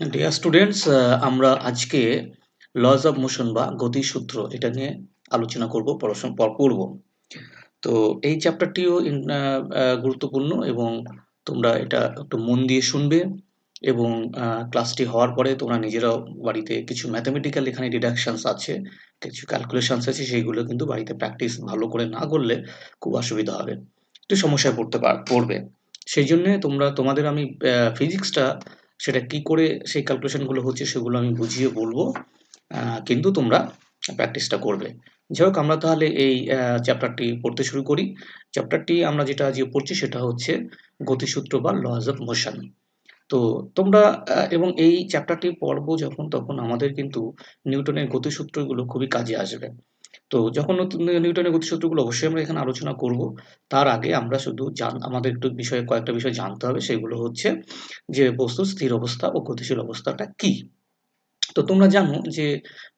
Dear students, আমরা আজকে lodge of motion বা গতিসূত্র এটা নিয়ে আলোচনা করব, পড়ব। তো এই চ্যাপ্টারটিও গুরুত্বপূর্ণ এবং তোমরা এটা একটু মন দিয়ে শুনবে এবং ক্লাসটি হওয়ার পরে তোমরা নিজেরাও বাড়িতে কিছু ম্যাথমেটিক্যাল এখানে ডিডাকশনস আছে, কিছু ক্যালকুলেশনস আছে, সেইগুলো কিন্তু বাড়িতে প্র্যাকটিস ভালো করে না করলে খুব অসুবিধা হবে, একটু সমস্যায় পড়বে। সেই জন্যে তোমাদের আমি ফিজিক্সটা সেটা কি করে সেই ক্যালকুলেশনগুলো হচ্ছে সেগুলো আমি বুঝিয়ে বলবো, কিন্তু তোমরা প্র্যাকটিসটা করবে। যাই হোক, আমরা তাহলে এই চ্যাপ্টারটি পড়তে শুরু করি। চ্যাপ্টারটি আমরা যেটা আজকে পড়ছি সেটা হচ্ছে গতিসূত্র বা লজ অফ মোশন। তো তোমরা এবং এই চ্যাপ্টারটি পড়বো যখন, তখন আমাদের কিন্তু নিউটনের গতিসূত্রগুলো খুবই কাজে আসবে। তো যখন নিউটনের গতিসূত্রগুলো অবশ্যই আমরা এখানে আলোচনা করব। তার আগে আমরা শুধু আমাদের একটু কয়েকটা বিষয় জানতে হবে। সেগুলো হচ্ছে যে বস্তুর স্থির অবস্থা ও গতিশীল অবস্থাটা কি। তো তোমরা জানো যে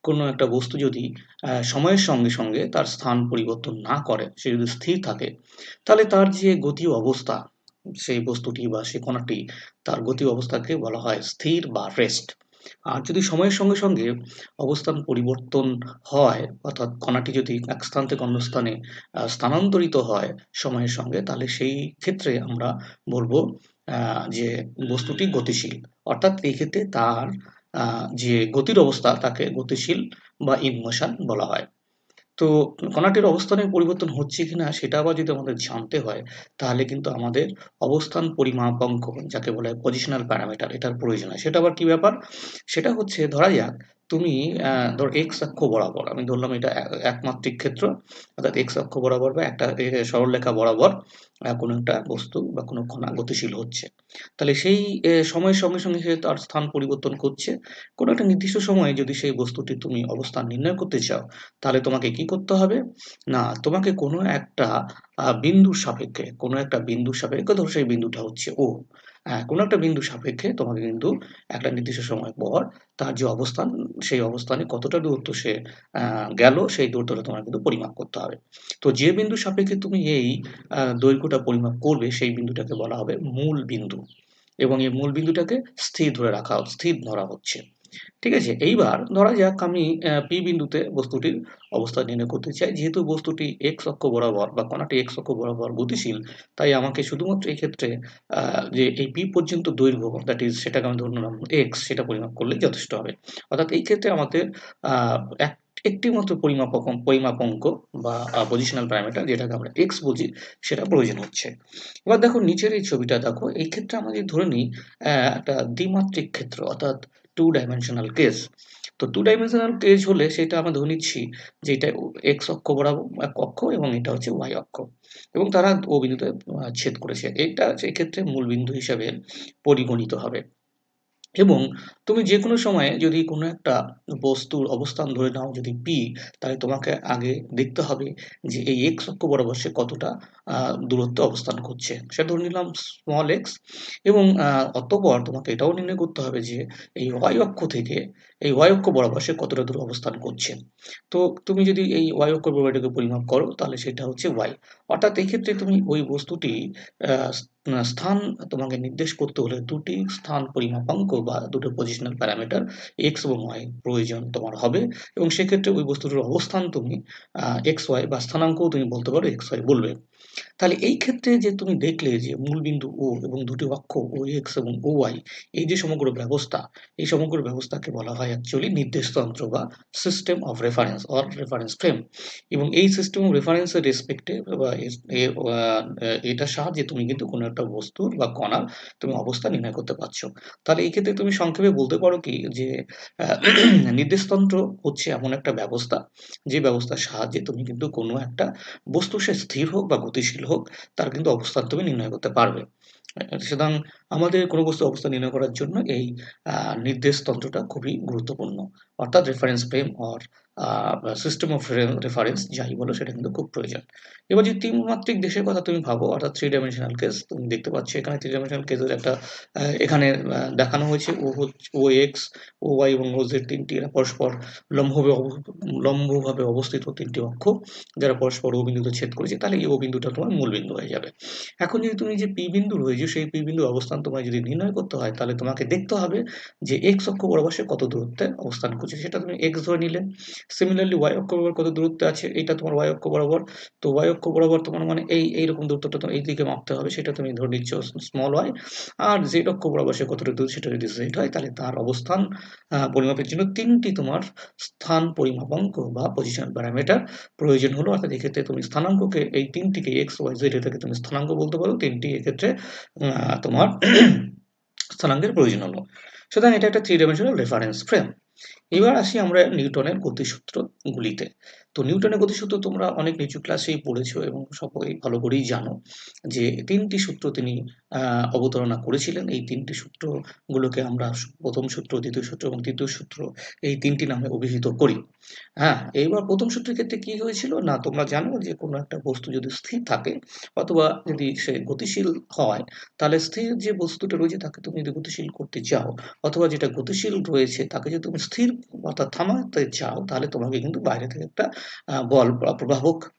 কোনো একটা বস্তু যদি সময়ের সঙ্গে সঙ্গে তার স্থান পরিবর্তন না করে, সে যদি স্থির থাকে, তাহলে তার যে গতি অবস্থা, সেই বস্তুটি বা সেই কণাটি, তার গতি অবস্থাকে বলা হয় স্থির বা রেস্ট। আর যদি সময়ের সঙ্গে সঙ্গে অবস্থান পরিবর্তন হয়, অর্থাৎ কণাটি যদি এক স্থান থেকে অন্য স্থানে স্থানান্তরিত হয় সময়ের সঙ্গে, তাহলে সেই ক্ষেত্রে আমরা বলবো যে বস্তুটি গতিশীল। অর্থাৎ এই ক্ষেত্রে তার যে গতির অবস্থা তাকে গতিশীল বা ইন মোশন বলা হয়। তো কণাটির অবস্থানের পরিবর্তন হচ্ছে কিনা সেটা আবার যদি আমাদের জানতে হয়, তাহলে কিন্তু আমাদের অবস্থান পরিমাপাঙ্ক, যাকে বলা হয় পজিশনাল প্যারামিটার, এটার প্রয়োজন হয়। সেটা আবার কি ব্যাপার? সেটা হচ্ছে, ধরা যাক তুমি ধরো এক্স অক্ষ বরাবর, আমি ধরলাম এটা একমাত্রিক ক্ষেত্র, অর্থাৎ এক্স অক্ষ বরাবর বা একটা সরলরেখা বরাবর কোনো একটা বস্তু বা কোনো কণা গতিশীল হচ্ছে। তাহলে সেই সময়ের সঙ্গে সঙ্গে সে তার স্থান পরিবর্তন করছে। কোনো একটা নির্দিষ্ট সময়ে যদি সেই বস্তুটি তুমি অবস্থান নির্ণয় করতে চাও, তাহলে তোমাকে কি করতে হবে? না, তোমাকে কোনো একটা বিন্দুর সাপেক্ষে, ধরো সেই বিন্দুটা হচ্ছে ও। কোনো একটা বিন্দুর সাপেক্ষে তোমাকে কিন্তু একটা নির্দিষ্ট সময় পর তার যে অবস্থান, সেই অবস্থানে কতটা দূরত্ব সে গেল, সেই দূরত্বটা তোমার কিন্তু পরিমাপ করতে হবে। তো যে বিন্দুর সাপেক্ষে তুমি এই দৈর্ঘ্যটা পরিমাপ করবে, সেই বিন্দুটাকে বলা হবে মূল বিন্দু, এবং এই মূল বিন্দুটাকে স্থির ধরা হচ্ছে। ঠিক আছে? এইবার ধরা যাক আমি P বিন্দুতে বস্তুটির অবস্থান নির্ণয় করতে চাই। যেহেতু বস্তুটি x অক্ষ বরাবর বা কণাটি x অক্ষ বরাবর গতিশীল, তাই আমাকে শুধুমাত্র এই ক্ষেত্রে আ যে এই P পর্যন্ত দৈর্ঘ্য, দ্যাট ইজ সেটাকে আমি ধরে নিলাম x, সেটা পরিমাপ করলেই যথেষ্ট হবে। অর্থাৎ এই ক্ষেত্রে আমাদের আ এক একটি মাত্র পরিমাপাঙ্ক বা পজিশনাল প্যারামিটার, যেটাকে আমরা x বলছি, সেটা প্রয়োজন হচ্ছে। এবার দেখো নিচের এই ছবিটা দেখো। এই ক্ষেত্রে আমরা যদি ধরে নিই একটা দ্বিমাত্রিক ক্ষেত্র, অর্থাৎ টু ডাইমেনশনাল কেস। তো টু ডাইমেনশনাল কেস হলে সেটা আমরা ধরে নিচ্ছি যে এটা এক্স অক্ষ বরাবর এক অক্ষ এবং এটা হচ্ছে ওয়াই অক্ষ, এবং তারা ও বিন্দুতে ছেদ করেছে। এটা সেই ক্ষেত্রে মূল বিন্দু হিসাবে পরিগণিত হবে। এবং তুমি যেকোনো সময়ে যদি কোনো একটা বস্তুর অবস্থান ধরে নাও যদি P, তাহলে তোমাকে আগে দেখতে হবে যে এই x অক্ষ বরাবর সে কতটা দূরত্বে অবস্থান করছে। সেটা ধরে নিলাম স্মল x, এবং অতঃপর তোমাকে এটাও নির্ণয় করতে হবে যে এই y অক্ষ বরাবর সে কতটা দূর অবস্থান করছে। তো তুমি যদি এই y অক্ষ বরাবর এটাকে পরিমাপ করো, তাহলে সেটা হচ্ছে y। অর্থাৎ এই ক্ষেত্রে তুমি ওই বস্তুটি আ স্থান তোমাকে নির্দেশ করতে হলে দুটি স্থান পরিমাপাঙ্ক বা দুটো পজিশনাল প্যারামিটার x এবং y প্রয়োজন তোমার হবে, এবং সেক্ষেত্রে ওই বস্তুটির অবস্থান তুমি xy বা স্থানাঙ্কও তুমি বলতে পারো, xy বলবে। তাহলে এই ক্ষেত্রে যে তুমি দেখলে যে মূলবিন্দু O এবং দুটি অক্ষ OX এবং OY, এই যে সমগ্র ব্যবস্থা, এই সমগ্র ব্যবস্থাকে বলা হয় অ্যাকচুয়ালি নির্দেশতন্ত্র বা system of reference or reference frame. এবং এই সিস্টেম অফ রেফারেন্সের রেসপেক্টে বা এটার সাহায্যে তুমি কিন্তু কোনো একটা বস্তুর বা কণার তুমি অবস্থা নির্ণয় করতে পারছো। তাহলে এই ক্ষেত্রে তুমি সংক্ষেপে বলতে পারো কি যে আহ, নির্দেশতন্ত্র হচ্ছে এমন একটা ব্যবস্থা, যে ব্যবস্থার সাহায্যে তুমি কিন্তু কোনো একটা বস্তু, সে স্থির হোক বা গতিশীল হোক, তার কিন্তু অবস্থান তুমি নির্ণয় করতে পারবে। সুতরাং আমাদের কোনো বস্তুর অবস্থান নির্ণয় করার জন্য এই নির্দেশতন্ত্রটা খুবই গুরুত্বপূর্ণ, অর্থাৎ reference frame or system of reference যাই বলো, সেটা কিন্তু খুব প্রয়োজন। এবার যদি ত্রিমাত্রিক দেশের কথা তুমি ভাবো, অর্থাৎ থ্রি ডাইমেনশনাল কেস, তুমি দেখতে পাচ্ছ এখানে থ্রি ডাইমেনশনাল কেসের একটা এখানে দেখানো হয়েছে ও এক্স, ও ওয়াই এবং ও জেড, তিনটি এরা পরস্পর লম্বভাবে অবস্থিত তিনটি অক্ষ, যারা পরস্পর ও বিন্দুতে ছেদ করেছে। তাহলে এই ও বিন্দুটা তোমার মূল বিন্দু হয়ে যাবে। এখন যদি তুমি যে পি বিন্দু রয়েছে, সেই পি বিন্দুর অবস্থান তোমায় যদি নির্ণয় করতে হয় তাহলে তোমাকে দেখতে হবে যে এক্স অক্ষ বরাবর সে কত দূরত্বে অবস্থান করছে, সেটা তুমি এক্স ধরে নিলে। সিমিলারলি ওয়াই অক্ষ বরাবর কত দূরত্বে আছে, এটা তোমার ওয়াই অক্ষ বরাবর। তো ওয়াই অক্ষ বরাবর তোমার মানে এইরকম দূরত্বটা তোমার এই দিকে মাপতে হবে, সেটা তুমি ধরে নিচ্ছ স্মল ওয়াই। আর জেড অক্ষ বরাবর সে কতটা দূর, সেটা যদি জেড হয় তাহলে তার অবস্থান পরিমাপের জন্য ৩টি তোমার স্থান পরিমাপাঙ্ক বা পজিশন প্যারামিটার প্রয়োজন হলো। অর্থাৎ এক্ষেত্রে তুমি স্থানাঙ্ককে এই ৩টিকে এক্স, ওয়াই, জেড থেকে তুমি স্থানাঙ্ক বলতে পারো। ৩টি এক্ষেত্রে তোমার স্থানাঙ্কের প্রয়োজন হলো। সুতরাং এটা একটা 3 ডাইমেনশনাল রেফারেন্স ফ্রেম। এবার আসি আমরা নিউটনের গতিসূত্রগুলিতে। তো নিউটনের গতিসূত্র তোমরা অনেক নিচু ক্লাসেই পড়েছো এবং সবাই ভালো করেই জানো যে ৩টি সূত্র তিনি অবতারণা করেছিলেন। এই ৩টি সূত্রগুলোকে আমরা প্রথম সূত্র, দ্বিতীয় সূত্র এবং তৃতীয় সূত্র এই ৩টি নামে অভিহিত করি। হ্যাঁ, এইবার প্রথম সূত্রের ক্ষেত্রে কি হয়েছিল না, তোমরা জানো যে কোনো একটা বস্তু যদি স্থির থাকে অথবা যদি সে গতিশীল হয়, তাহলে স্থির যে বস্তুটা রয়েছে তাকে তুমি যদি গতিশীল করতে চাও, অথবা যেটা গতিশীল রয়েছে তাকে যদি তুমি স্থির অর্থাৎ থামাতে চাও, তাহলে তোমাকে কিন্তু বাইরে থেকে একটা বল বা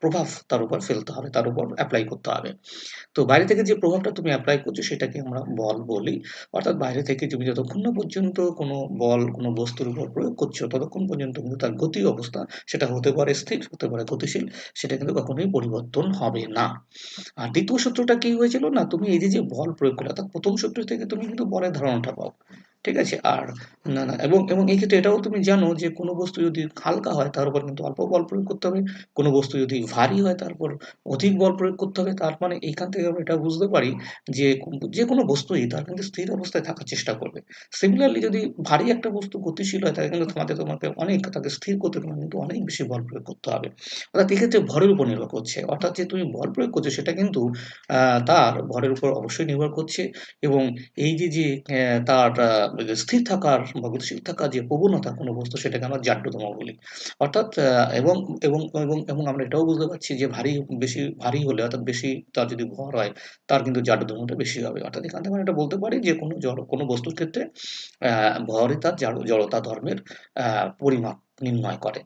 প্রভাব তার উপর ফেলতে হবে, তার উপর অ্যাপ্লাই করতে হবে। তো বাইরে থেকে যে প্রভাবটা তুমি অ্যাপ্লাই করছো সেটাকে আমরা বল বলি। অর্থাৎ বাইরে থেকে তুমি যতক্ষণ না পর্যন্ত কোনো বল কোনো বস্তুর উপর প্রয়োগ করছো ততক্ষণ পর্যন্ত কিন্তু তার গতি অবস্থা, সেটা হতে পারে স্থির, হতে পারে গতিশীল, সেটা কিন্তু কখনোই পরিবর্তন হবে না। আর দ্বিতীয় সূত্রটা কি হয়েছিল না, তুমি এই যে বল প্রয়োগ করলে, অর্থাৎ প্রথম সূত্র থেকে তুমি কিন্তু বলের ধারণাটা পাও। ঠিক আছে? আর না এবং এই ক্ষেত্রে এটাও তুমি জানো যে কোনো বস্তু যদি হালকা হয় তার উপর কিন্তু অল্প বল প্রয়োগ করতে হবে। কোনো বস্তু যদি ভারী হয় তার উপর অধিক বল প্রয়োগ করতে হবে। তার মানে এইখান থেকে আমরা এটা বুঝতে পারি যে যেকোনো বস্তুই তার কিন্তু স্থির অবস্থায় থাকার চেষ্টা করবে। সিমিলারলি যদি ভারী একটা বস্তু গতিশীল হয় তাকে কিন্তু তোমাকে অনেক তাকে স্থির করতে তোমার কিন্তু অনেক বেশি বল প্রয়োগ করতে হবে। অর্থাৎ এক্ষেত্রে ভরের উপর নির্ভর করছে। অর্থাৎ যে তুমি বল প্রয়োগ করছো সেটা কিন্তু তার ভরের উপর অবশ্যই নির্ভর করছে। এবং এই যে তার স্থির থাকার বা গতিশীল থাকার যে প্রবণতা কোনো বস্তু, সেটাকে আমরা জাড্যতম বলি। অর্থাৎ এবং এবং এবং এবং আমরা এটাও বুঝতে পারছি যে বেশি ভারী হলে, অর্থাৎ বেশি তার যদি ভর হয় তার কিন্তু জাড্যতমটা বেশি হবে। অর্থাৎ এখান থেকে আমরা এটা বলতে পারি যে কোনো বস্তুর ক্ষেত্রে ভরই তার জড়তা ধর্মের পরিমাপ নির্ণয় করে।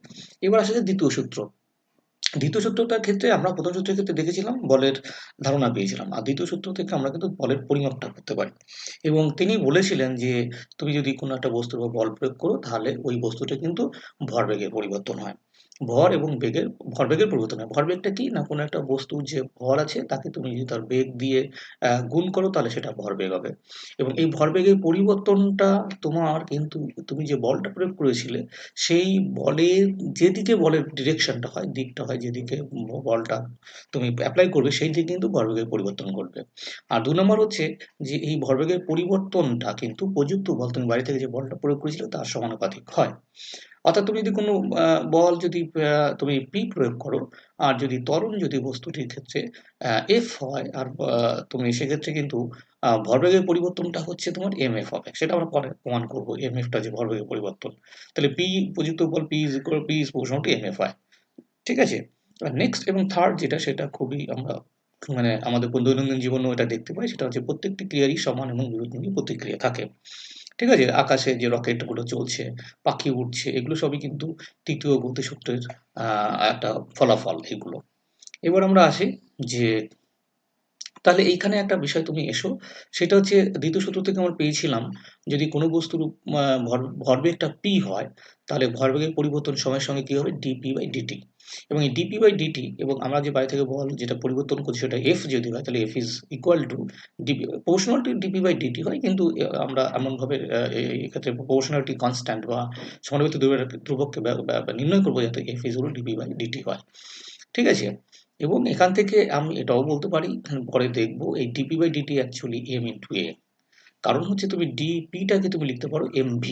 এবার আসে যে দ্বিতীয় সূত্র। দ্বিতীয় সূত্রটার ক্ষেত্রে আমরা প্রথম সূত্রের ক্ষেত্রে দেখেছিলাম বলের ধারণা পেয়েছিলাম। আর দ্বিতীয় সূত্র থেকে আমরা কিন্তু বলের পরিমাপটা করতে পারি। এবং তিনি বলেছিলেন যে তুমি যদি কোনো একটা বস্তুর উপর বল প্রয়োগ করো তাহলে ওই বস্তুটা কিন্তু ভরবেগের পরিবর্তন হয়। ভরবেগের পরিবর্তন হয়। ভরবেগটা কি? না, কোনো একটা বস্তুর যে ভর আছে তাকে তুমি যদি তার বেগ দিয়ে গুণ করো তাহলে সেটা ভরবেগ হবে। এবং এই ভরবেগের পরিবর্তনটা তোমার কিন্তু তুমি যে বলটা প্রয়োগ করেছিলে সেই যেদিকে বলের ডিরেকশনটা হয়, দিকটা হয়, যেদিকে বলটা তুমি অ্যাপ্লাই করবে সেই দিকে কিন্তু ভরবেগের পরিবর্তন ঘটবে। আর ২ নম্বর হচ্ছে যে এই ভরবেগের পরিবর্তনটা কিন্তু প্রযুক্ত বল, তুমি বাইরে থেকে যে বলটা প্রয়োগ করেছিলে তার সমানুপাতিক হয়। অর্থাৎ তুমি যদি কোনো বল যদি তুমি P প্রয়োগ করো, আর যদি ত্বরণ যদি বস্তুটির ক্ষেত্রে F হয়, আর তুমি সেক্ষেত্রে কিন্তু ভরবেগের পরিবর্তনটা হচ্ছে তোমার mf হবে। সেটা আমরা পরে প্রমাণ করব mf টা যে ভরবেগের পরিবর্তন। তাহলে প্রযুক্ত বল P is proportional to mf হয়। ঠিক আছে? নেক্সট এবং থার্ড যেটা, সেটা খুবই আমরা মানে আমাদের দৈনন্দিন জীবনেও এটা দেখতে পাই, সেটা হচ্ছে প্রত্যেকটি ক্রিয়ারই সমান এবং বিরোধী প্রতিক্রিয়া থাকে। ঠিক আছে? আকাশে যে রকেটগুলো চলছে, পাখি উড়ছে, এগুলো সবই কিন্তু তৃতীয় গতিসূত্রের একটা ফলাফল এগুলো। এবার আমরা আসি যে তাহলে এইখানে একটা বিষয় তুমি এসো, সেটা হচ্ছে দ্বিতীয় সূত্র থেকে আমরা পেয়েছিলাম যদি কোনো বস্তুর ভরবেগটা p হয় তাহলে ভরবেগের পরিবর্তন সময়ের সঙ্গে কি হবে dp/dt। এবং এই dp/dt এবং আমরা যে বাইরে থেকে বল যেটা পরিবর্তন করছি সেটা f যদি হয় তাহলে f is equal to dp, proportional to dp/dt হয়, কিন্তু আমরা এমনভাবে এক্ষেত্রে proportionality constant বা সমানুপাতিক ধ্রুবককে নির্ণয় করবো যাতে f is equal to dp/dt হয়। ঠিক আছে? এবং এখান থেকে আমি এটাও বলতে পারি, পরে দেখব এই dp/dt actually m into a। কারণ হচ্ছে তুমি dp টাকে তুমি লিখতে পারো mv,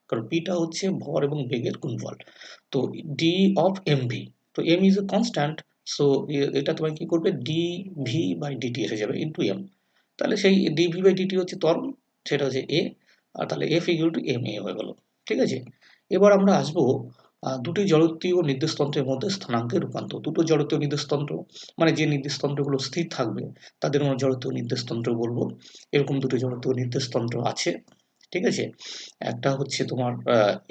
কারণ p টা হচ্ছে ভর এবং বেগের গুণফল। তো d of mv, তো m is a constant, so এটা তোমায় কি করবে dv/dt এসে যাবে into m। তাহলে সেই dv/dt হচ্ছে ত্বরণ, সেটা হচ্ছে a, আর তাহলে f equal to ma হয়ে গেল। ঠিক আছে? এবার আমরা আসবো দুটি জড়ত্বীয় নির্দেশতন্ত্রের মধ্যে স্থানাঙ্কের রূপান্তর। দুটো জড়ত্বীয় নির্দেশতন্ত্র মানে যে নির্দেশতন্ত্রগুলো স্থির থাকবে তাদের আমরা জড়ত্বীয় নির্দেশতন্ত্র বলবো। এরকম দুটি জড়ত্বীয় নির্দেশতন্ত্র আছে। ঠিক আছে? একটা হচ্ছে তোমার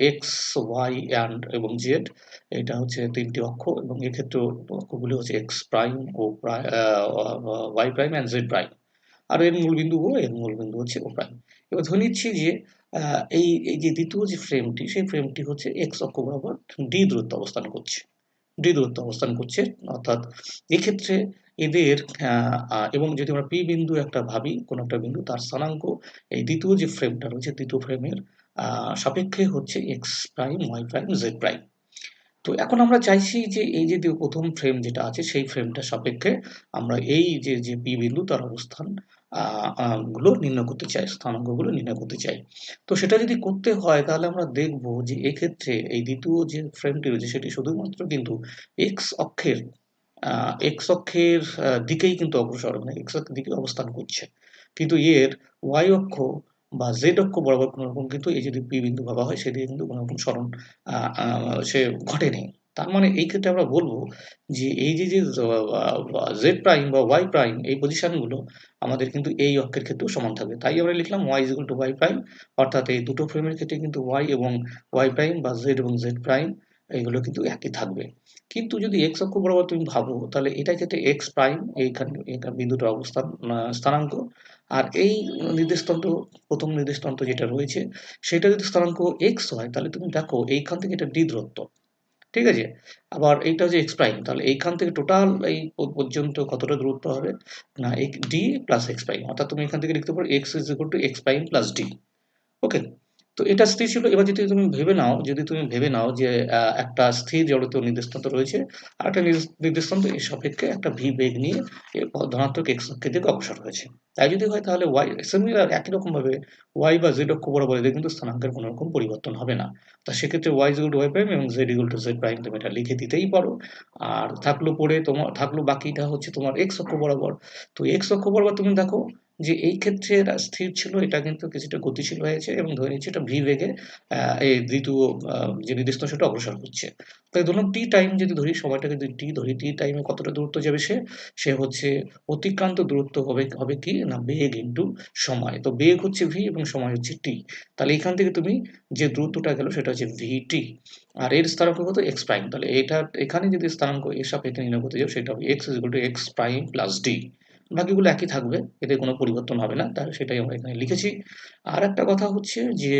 এক্স, ওয়াই এবং জেড। এটা হচ্ছে ৩টি অক্ষ এবং এক্ষেত্রেও অক্ষগুলি হচ্ছে এক্স প্রাইম ও y prime and z prime. আর এর মূলবিন্দু ও, এর মূলবিন্দু হচ্ছে ও প্রাইম। এবার ধরে নিচ্ছি যে এই যে দ্বিতীয় যে ফ্রেমটি, সেই ফ্রেমটি হচ্ছে এক্স অক্ষ বরাবর ডি দূরত্বে অবস্থান করছে। ডি দূরত্বে অবস্থান করছে, অর্থাৎ এক্ষেত্রে এদের এবং যদি আমরা পি বিন্দু একটা ভাবি, কোনো একটা বিন্দু, তার স্থানাঙ্ক এই দ্বিতীয় যে ফ্রেমটা রয়েছে, দ্বিতীয় ফ্রেমের সাপেক্ষে হচ্ছে x prime, y prime, z prime. তো এখন আমরা চাইছি যে এই যে প্রথম ফ্রেম যেটা আছে, সেই ফ্রেমটার সাপেক্ষে আমরা এই যে পি বিন্দু তার অবস্থান গুলো নির্ণয় করতে চাই, স্থানাঙ্কগুলো নির্ণয় করতে চাই। তো সেটা যদি করতে হয় তাহলে আমরা দেখব যে এক্ষেত্রে এই দ্বিতীয় যে ফ্রেমটি রয়েছে সেটি শুধুমাত্র কিন্তু এক্স অক্ষের দিকেই কিন্তু অগ্রসর, মানে এক্স অক্ষের দিকে অবস্থান করছে। কিন্তু এর ওয়াই অক্ষ বা জেড অক্ষ বরাবর কোনো রকম কিন্তু এই যদি পি বিন্দু ভাবা হয় সেদিকে কিন্তু কোনো রকম সরণ সে ঘটেনি। তার মানে এই ক্ষেত্রে আমরা বলবো যে এই যে জেড প্রাইম বা ওয়াই প্রাইম, এই পজিশনগুলো আমাদের কিন্তু এই অক্ষের ক্ষেত্রেও সমান থাকবে। তাই আমরা লিখলাম y is equal to y prime, অর্থাৎ এই দুটো ফ্রেমের ক্ষেত্রে কিন্তু ওয়াই এবং ওয়াই প্রাইম বা জেড এবং জেড প্রাইম এইগুলো কিন্তু একই থাকবে। কিন্তু যদি এক্স অক্ষ বরাবর তুমি ভাবো তাহলে এটার ক্ষেত্রে এক্স প্রাইম এইখানে বিন্দুটার অবস্থান স্থানাঙ্ক, আর এই নির্দেশতন্ত্র, প্রথম নির্দেশতন্ত্র যেটা রয়েছে সেটা যদি স্থানাঙ্ক এক্স হয় তাহলে তুমি দেখো এইখান থেকে এটা ডি দূরত্ব, ঠিক আছে? আবার এইটা হচ্ছে এক্স প্রাইম, তাহলে এইখান থেকে টোটাল এই পর্যন্ত কতটা দূরত্ব হবে না, ডি প্লাস এক্স প্রাইম, অর্থাৎ তুমি এখান থেকে লিখতে পারো x is equal to x prime plus d. Okay, তো এটা স্থির ছিল। এবার যদি তুমি ভেবে নাও যে একটা স্থির জড়ত্ব নির্দেশতন্ত্র রয়েছে আর একটা নির্দেশতন্ত্র এর সাপেক্ষে একটা ভি বেগ নিয়ে ধনাত্মক এক্স অক্ষের দিকে অগ্রসর হয়েছে। তাই যদি হয় তাহলে ওয়াই সিমিলার, একই রকম ভাবে ওয়াই বা জেড অক্ষ বরাবর এদের কিন্তু স্থানাঙ্কের কোনো রকম পরিবর্তন হবে না। তা সেক্ষেত্রে y is equal to y prime এবং z equal to z prime তুমি এটা লিখে দিতেই পারো। আর থাকলো বাকিটা হচ্ছে তোমার এক্স অক্ষ বরাবর। তো এক্স অক্ষ বরাবর তুমি দেখো যে এই ক্ষেত্রে এটা স্থির ছিল, এটা কিন্তু কিছুটা গতিশীল হয়েছে এবং ধরে নিচ্ছি এটা ভি বেগে এই দ্বিতীয় যে নির্দিষ্ট সেটা অগ্রসর হচ্ছে। তাই ধরুন টি টাইম যদি ধরি, সময়টাকে যদি টি ধরি, টি টাইমে কতটা দূরত্ব যাবে সে হচ্ছে অতিক্রান্ত দূরত্ব হবে কি না বেগ ইন্টু সময়। তো বেগ হচ্ছে ভি এবং সময় হচ্ছে টি। তাহলে এখান থেকে তুমি যে দূরত্বটা গেল সেটা হচ্ছে ভি টি, আর এর স্থানাঙ্ক কত এক্স প্রাইম। তাহলে এটা এখানে যদি স্থানাঙ্ক এর সাপেক্ষে নির্ণয় করতে যাও সেটা হবে x is equal to x prime plus D. বাকিগুলো একই থাকবে, এতে কোনো পরিবর্তন হবে না, তার সেটাই আমরা এখানে লিখেছি। আর একটা কথা হচ্ছে যে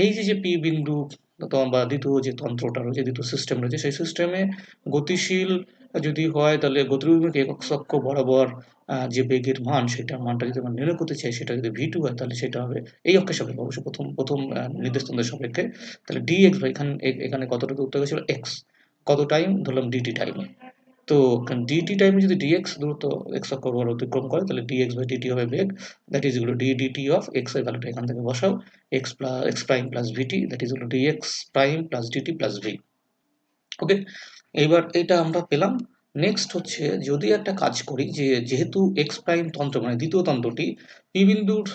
এই যে পি বিন্দু বা দ্বিতীয় যে তন্ত্রটা রয়েছে, দ্বিতীয় সিস্টেম রয়েছে, সেই সিস্টেমে গতিশীল যদি হয় তাহলে গতিবেগের একক অক্ষ বরাবর যে বেগের মান, সেটার মানটা যদি আমরা নির্ণয় করতে চাই, সেটা যদি ভি টু হয় তাহলে সেটা হবে এই অক্ষের সাপেক্ষে, অবশ্যই প্রথম নির্দেশতন্ত্রের সাপেক্ষে। তাহলে ডি এক্স বা এখানে কতটা দূরত্ব গেছিল এক্স, কত টাইম ধরলাম ডিটি টাইমে। তো ডিটি টাইমে যদি ডিএক্স দ্রুত এক্স অক্ষ বরাবর অতিক্রম করে তাহলে ডিএক্স বাই ডিটি হবে বেগ, that is equal to d dt of x এর ভ্যালুটা এখান থেকে বসাও, x prime plus vt, that is equal to dx prime plus dt plus v. Okay, এইবার এটা আমরা পেলাম। নেক্সট হচ্ছে যদি একটা কাজ করি যে যেহেতু এক্স প্রাইম তন্ত্র মানে দ্বিতীয় তন্ত্রটি পি বিন্দুর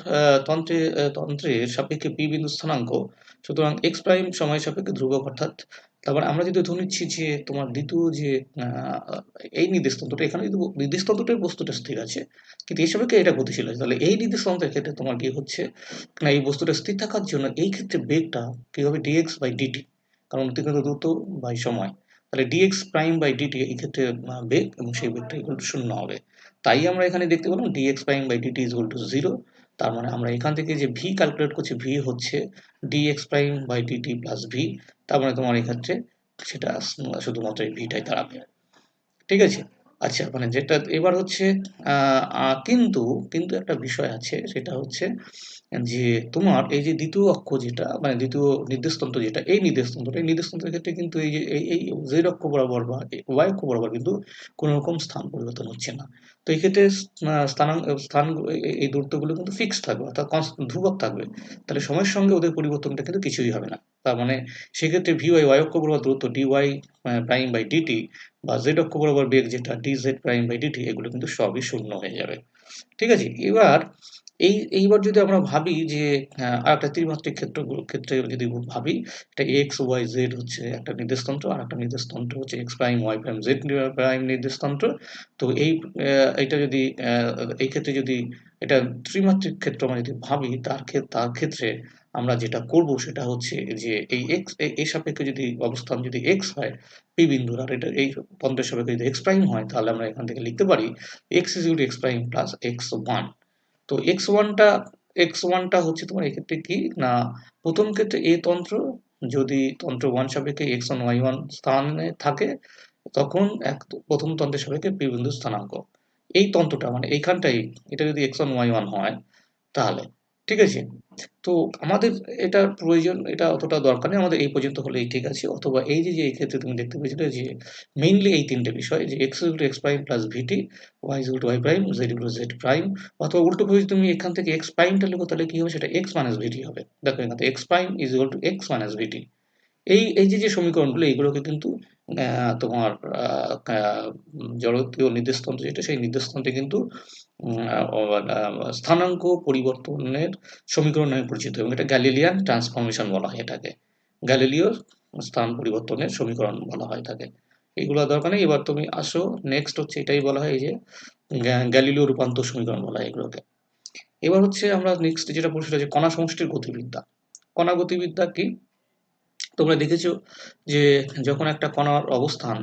তন্ত্রের সাপেক্ষে পি বিন্দু স্থানাঙ্ক, সুতরাং এক্স প্রাইম সময়ের সাপেক্ষে ধ্রুবক, অর্থাৎ তারপরে আমরা যদি ধরে নিচ্ছি যে তোমার দ্বিতীয় যে এই নির্দেশতন্ত্রটা, এখানে কিন্তু নির্দেশতন্ত্রটার বস্তুটা স্থির আছে কিন্তু এই সাপেক্ষে এটা গতিশীল আছে, তাহলে এই নির্দেশতন্ত্রের ক্ষেত্রে তোমার কি হচ্ছে না, এই বস্তুটা স্থির থাকার জন্য এই ক্ষেত্রে বেগটা কি হবে ডিএক্স বাই ডিটি, কারণ অতিক্রান্ত দূরত্ব বাই সময়। তাহলে dx প্রাইম বাই dt এই ক্ষেত্রে বেগ এবং সেই বেগটা ইকুয়াল টু 0 হবে। তাই আমরা এখানে দেখতে পেলাম dx prime by dt is equal to 0। তার মানে আমরা এখান থেকে যে v ক্যালকুলেট করছি, v হচ্ছে dx prime by dt plus v। তার মানে তোমার এই ক্ষেত্রে সেটা শুধুমাত্র এই vটাই দাঁড়াবে। ঠিক আছে? আচ্ছা, মানে যেটা এবার হচ্ছে কিন্তু একটা বিষয় আছে, সেটা হচ্ছে যে তোমার এই যে দ্বিতীয় অক্ষ যেটা মানে দ্বিতীয় নির্দেশতন্ত্র যেটা, এই নির্দেশতন্ত্রের ক্ষেত্রে কিন্তু এই যে এই z অক্ষ বরাবর বা y অক্ষ বরাবর কিন্তু কোনো রকম স্থান পরিবর্তন হচ্ছে না। তো এই ক্ষেত্রে স্থান এই দূরত্বগুলো কিন্তু ফিক্সড থাকবে, অর্থাৎ ধ্রুবক থাকবে। তাহলে সময়ের সঙ্গে ওদের পরিবর্তনটা কিন্তু কিছুই হবে না। তার মানে সেক্ষেত্রে y অক্ষ বরাবর দূরত্ব dy প্রাইম বাই dt বা z অক্ষ বরাবর বেগ যেটা dz প্রাইম বাই dt, এগুলো কিন্তু সবই শূন্য হয়ে যাবে। ঠিক আছে? এবার এইবার যদি আমরা ভাবি যে আরেকটা ত্রিমাত্রিক ক্ষেত্রে যদি ভাবি, এটা x, y, z হচ্ছে একটা নির্দেশতন্ত্র, আর একটা নির্দেশতন্ত্র হচ্ছে x prime, y prime, z prime নির্দেশতন্ত্র। তো এইটা যদি এই ক্ষেত্রে যদি এটা ত্রিমাত্রিক ক্ষেত্র আমরা যদি ভাবি, তার ক্ষেত্রে আমরা যেটা করব সেটা হচ্ছে যে এই x এই সাপেক্ষে যদি অবস্থান যদি x হয় পি বিন্দুর, আর এটা এই তন্ত্রের সাপেক্ষে যদি x প্রাইম হয়, তাহলে আমরা এখান থেকে লিখতে পারি x is equal to x prime plus x1। তো x1টা হচ্ছে তোমার এক্ষেত্রে কি না, প্রথম ক্ষেত্রে a তন্ত্র যদি তন্ত্র 1 সাপেক্ষে x1 y1 স্থানে থাকে, তখন প্রথম তন্ত্রের সাপেক্ষে p বিন্দুর স্থানাঙ্ক। এই তন্ত্রটা মানে এইখানটাই, এটা যদি x1 y1 হয় তাহলে, ঠিক আছে? তো আমাদের এটার প্রয়োজন, এটা অতটা দরকার নেই। আমাদের এই পর্যন্ত হলেই ঠিক আছে। অথবা এই যে এই ক্ষেত্রে তুমি দেখতে পেয়েছিলে যে মেইনলি এই ৩ টে বিষয় যে x x prime plus vt, y y prime, z z prime, অথবা উল্টোভাবে যদি তুমি এখান থেকে x প্রাইমটা লেখো তাহলে কি হবে, সেটা x মাইনাস vt হবে। দেখো এখান থেকে x prime is equal two x minus vt। এই যে সমীকরণগুলো এইগুলোকে কিন্তু তোমার জড়তীয় নির্দেশতন্ত্র যেটা, সেই নির্দেশতন্ত্রে কিন্তু স্থানাঙ্ক পরিবর্তনের সমীকরণ নামে পরিচিত, এবং এটা গ্যালিলিয়ান ট্রান্সফরমেশন বলা হয় এটাকে। গ্যালিলিওর স্থান পরিবর্তনের সমীকরণ বলা হয় তাকে। এইগুলো দরকার নেই। এবার তুমি আসো, নেক্সট হচ্ছে এটাই বলা হয়, এই যে গ্যালিলিও রূপান্তর সমীকরণ বলা হয় এগুলোকে। এবার হচ্ছে আমরা নেক্সট যেটা পড়ছি যে কণা সমষ্টির গতিবিদ্যা। কণা গতিবিদ্যা কি? তোমরা দেখেছো যে যখন একটা কণার অবস্থান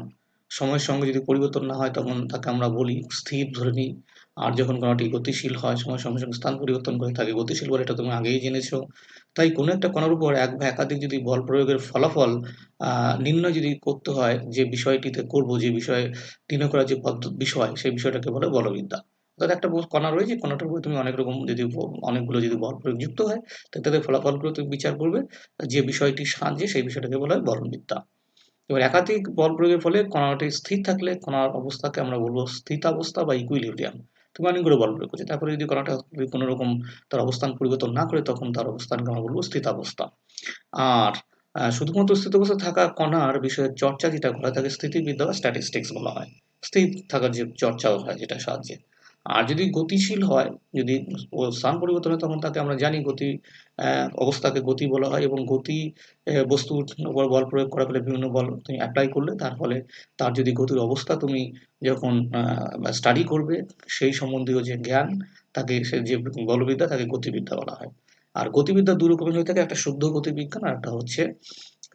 সময়ের সঙ্গে যদি পরিবর্তন না হয় তখন তাকে আমরা বলি স্থির ধরে নিই। আর যখন কণাটি গতিশীল হয়, সময়ের সঙ্গে সঙ্গে স্থান পরিবর্তন করে তাকে গতিশীল বলে, এটা তুমি আগেই জেনেছো। তাই কোনো একটা কণার উপর এক বা একাধিক যদি বল প্রয়োগের ফলাফল নির্ণয় যদি করতে হয়, যে বিষয়টিতে করব, যে বিষয়ে নির্ণয় করার যে বিষয়, সেই বিষয়টাকে বলে বলবিদ্যা। অর্থাৎ একটা কণা রয়েছে, কণাটার উপর তুমি অনেক রকম যদি অনেকগুলো যদি বল প্রয়োগ যুক্ত হয়, তাদের ফলাফলগুলো তুমি বিচার করবে, যে বিষয়টির সাহায্যে সেই বিষয়টাকে বলা হয় বলবিদ্যা। এবার একাধিক বল প্রয়োগের ফলে কণাটি স্থির থাকলে কণার অবস্থাকে আমরা বলবো স্থিতাবস্থা বা ইকুইলিব্রিয়াম। তুমি অনেকগুলো বল প্রয়োগ করছো, তারপরে যদি কণাটা কোনো রকম তার অবস্থান পরিবর্তন না করে, তখন তার অবস্থানকে আমরা বলবো স্থিতাবস্থা। আর শুধুমাত্র স্থিতাবস্থায় থাকা কণার বিষয়ে চর্চা যেটা করা হয় তাকে স্থিতিবিদ্যা বা স্ট্যাটিস্টিক্স বলা হয়। স্থির থাকার যে চর্চাও হয় যেটার সাহায্যে। আর যদি গতিশীল হয়, যদি স্থান পরিবর্তন হয়, তখন তাকে আমরা জানি গতি অবস্থাকে গতি বলা হয়, এবং গতি বস্তুর উপর বল প্রয়োগ করার ফলে বিভিন্ন বল তুমি অ্যাপ্লাই করলে তার ফলে তার যদি গতির অবস্থা তুমি যখন স্টাডি করবে, সেই সম্বন্ধীয় যে জ্ঞান, তাকে সে যে বলবিদ্যা তাকে গতিবিদ্যা বলা হয়। আর গতিবিদ্যা ২ রকমের হয়ে থাকে, একটা শুদ্ধ গতিবিজ্ঞান আর একটা হচ্ছে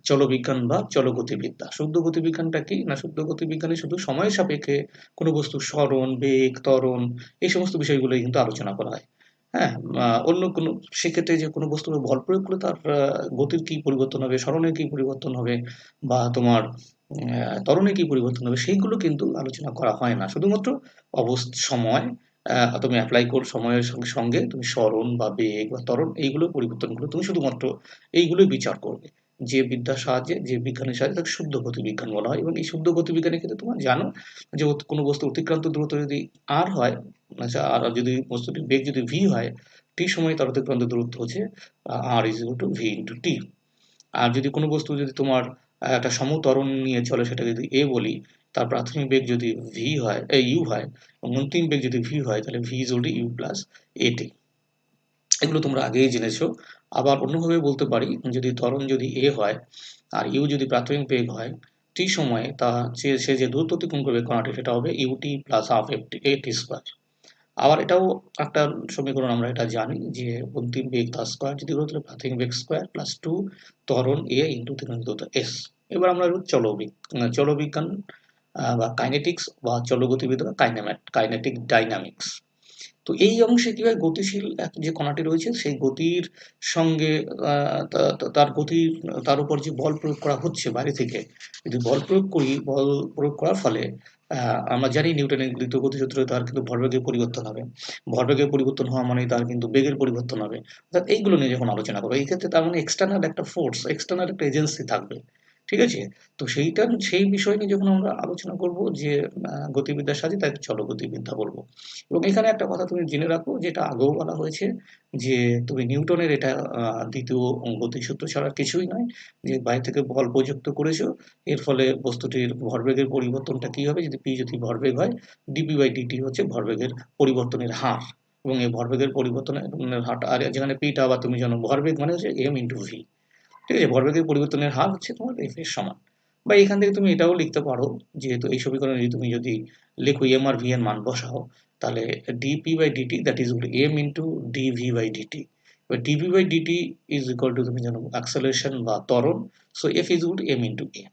চলবিজ্ঞান বা চলগতিবিদ্যা। শুদ্ধ গতিবিজ্ঞানটা কি? না, শুদ্ধ গতিবিজ্ঞানে শুধু সময়ের সাপেক্ষে কোনো বস্তুর সরণ, বেগ, ত্বরণ এই সমস্ত বিষয়গুলোই কিন্তু আলোচনা করা হয়। হ্যাঁ? অন্য কোনো সেক্ষেত্রে যে কোনো বস্তুর উপর বল প্রয়োগ করলে তার গতির কি পরিবর্তন হবে, সরণের কি পরিবর্তন হবে, বা তোমার ত্বরণের কি পরিবর্তন হবে, সেইগুলো কিন্তু আলোচনা করা হয় না। শুধুমাত্র সময় তুমি এপ্লাই সময়ের সঙ্গে সঙ্গে তুমি সরণ বা বেগ বা ত্বরণ এইগুলো পরিবর্তনগুলো তুমি শুধুমাত্র এইগুলোই বিচার করবে। যে বিদ্যার সাহায্যে, যে বিজ্ঞানের সাহায্যে তাকে শুদ্ধ গতিবিজ্ঞান বলা হয়। এবং এই শুদ্ধ গতিবিজ্ঞানের ক্ষেত্রে তোমরা জানো যে কোনো বস্তু অতিক্রান্ত দূরত্ব যদি r হয়, আচ্ছা, আর যদি বস্তুটির বেগ যদি v হয়, t সময়ে তার অতিক্রান্ত দূরত্ব হচ্ছে r is equal to v into t। আর যদি কোনো বস্তু যদি তোমার একটা সমত্বরণ নিয়ে চলে, সেটা যদি a বলি, তার প্রাথমিক বেগ যদি v হয়, u হয়, এবং অন্তিম বেগ যদি v হয়, তাহলে v is equal to u plus at। এগুলো তোমরা আগেই জেনেছো। আবার অন্যভাবে বলতে পারি, যদি ত্বরণ যদি a হয় আর u যদি প্রাথমিক বেগ হয়, t সময়ে সে যে দূরত্ব অতিক্রম করবে কণাটি, সেটা হবে ut plus half at square. আবার এটাও একটা সমীকরণ, আমরা এটা জানি যে অন্তিম বেগ তার স্কয়ার যদি হতো প্রাথমিক বেগ স্কয়ার প্লাস 2 ত্বরণ a ইনটু দূরত্ব s। এবার আমরা চলবিজ্ঞান বা কাইনেটিক্স বা চলগতিবিদ্যা বা কাইনেটিক ডাইনামিক্স। তো এই অংশে কি হয়, গতিশীল যে কণাটি রয়েছে সেই গতির সঙ্গে তার গতির, তার উপর যে বল প্রয়োগ করা হচ্ছে বাইরে থেকে, যদি বল প্রয়োগ করি, বল প্রয়োগ করার ফলে আমরা জানি নিউটনের দ্বিতীয় গতিসূত্রে তার কিন্তু ভরবেগের পরিবর্তন হবে। ভরবেগের পরিবর্তন হওয়া মানেই তার কিন্তু বেগের পরিবর্তন হবে। অর্থাৎ এইগুলো নিয়ে যখন আলোচনা করবো, এই ক্ষেত্রে তার মানে এক্সটার্নাল একটা ফোর্স, এক্সটার্নাল একটা এজেন্সি থাকবে। ঠিক আছে? তো সেই বিষয় নিয়ে যখন আমরা আলোচনা করব, যে গতিবিদ্যার সাথে তাকে চলগতিবিদ্যা বলবো। এবং এখানে একটা কথা তুমি জেনে রাখো, যেটা আগেও বলা হয়েছে, যে তুমি নিউটনের এটা দ্বিতীয় গতিসূত্র ছাড়া কিছুই নয়, যে বাইরে থেকে বল প্রযুক্ত করেছো, এর ফলে বস্তুটির ভরবেগের পরিবর্তনটা কি হবে, যদি p যদি ভরবেগ হয়, dp/dt হচ্ছে ভরবেগের পরিবর্তনের হার। এবং এই ভরবেগের পরিবর্তনের হারটা, আর যেখানে p টা আবার তুমি জানো, ভরবেগ মানে হচ্ছে m into v। ঠিক আছে? ভরবেগের পরিবর্তনের হার হচ্ছে তোমার f এর সমান। বা এখান থেকে তুমি এটাও লিখতে পারো, যেহেতু এই সমীকরণে তুমি যদি লেখো m আর v এর মান বসাও, তাহলে dp/dt that is equal to m into dv/dt। এবার dv/dt is equal to তুমি জানো অ্যাক্সেলারেশন বা ত্বরণ, so f is equal to m into a।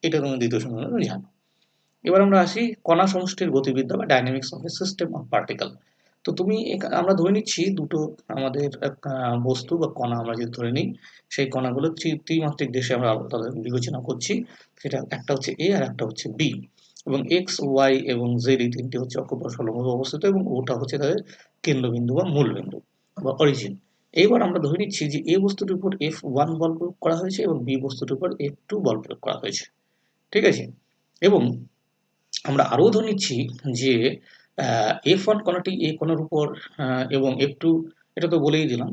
এটা তুমি দ্বিতীয় সমীকরণ জানো। এবার আমরা আসি কণা সমষ্টির গতিবিদ্যা বা dynamics of a system of particle. তো তুমি আমরা ধরে নিচ্ছি দুটো আমাদের বস্তু বা কণা আমরা যদি ধরে নিই, সেই কণাগুলো ত্রিমাত্রিক দেশে আমরা তাদের বিবেচনা করছি। সেটা একটা হচ্ছে এ আর একটা হচ্ছে বি, এবং এক্স ওয়াই এবং জেড এই তিনটি হচ্ছে অক্ষপর সংলগ্নভাবে অবস্থিত, এবং ওটা হচ্ছে তাদের কেন্দ্রবিন্দু বা মূল বিন্দু বা অরিজিন। এইবার আমরা ধরে নিচ্ছি যে এ বস্তুটির উপর F1 বল প্রয়োগ করা হয়েছে এবং বি বস্তুটির উপর F2 বল প্রয়োগ করা হয়েছে। ঠিক আছে? এবং আমরা আরও ধরে নিচ্ছি যে F1 কণাটি A কণার উপর এবং F2 এটা তো বলেই দিলাম।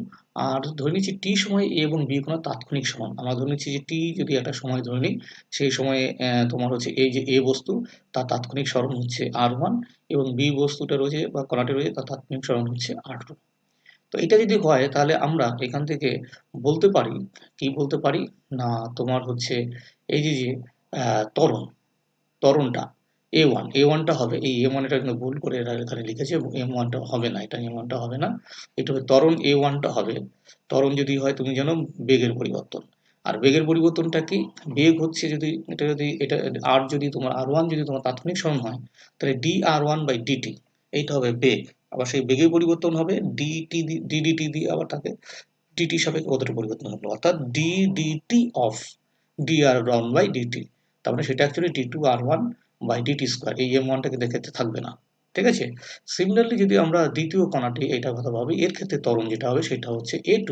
আর ধরে নিচ্ছি t সময়ে A এবং B কণার তাৎক্ষণিক সমান। আমরা ধরে নিচ্ছি যে t যদি একটা সময় ধরে নিই, সেই সময়ে তোমার হচ্ছে এই যে A বস্তু তার তাৎক্ষণিক সরণ হচ্ছে r1, এবং B বস্তুটা রয়েছে বা কণাটি রয়েছে তার তাৎক্ষণিক সরণ হচ্ছে r2। তো এটা যদি হয় তাহলে আমরা এখান থেকে বলতে পারি, কি বলতে পারি না, তোমার হচ্ছে এই যে ত্বরণ, ত্বরণটা A1 টা হবে, এই A1 এটা কিন্তু ভুল করে এরা এখানে লিখেছে, M1 টা হবে না, এটা M1 টা হবে না, এটা হবে ত্বরণ A1 টা হবে। ত্বরণ যদি হয় তুমি জানো বেগের পরিবর্তন। আর বেগের পরিবর্তনটা কি? বেগ হচ্ছে যদি এটা আর যদি তোমার R1 যদি তোমার তাৎক্ষণিক সরণ হয়, তাহলে dr1/dt এইটা হবে বেগ। আবার সেই বেগের পরিবর্তন হবে ddt দিয়ে আবার তাকে dt সাপেক্ষে কতটা পরিবর্তন হলো, অর্থাৎ ddt of dr1/dt। তার মানে সেটা অ্যাকচুয়ালি d2r1/dt², এই m1 টা কিন্তু এক্ষেত্রে থাকবে না। ঠিক আছে? সিমিলারলি যদি আমরা দ্বিতীয় কণাটি এটার কথা ভাবি, এর ক্ষেত্রে ত্বরণ যেটা হবে সেটা হচ্ছে a2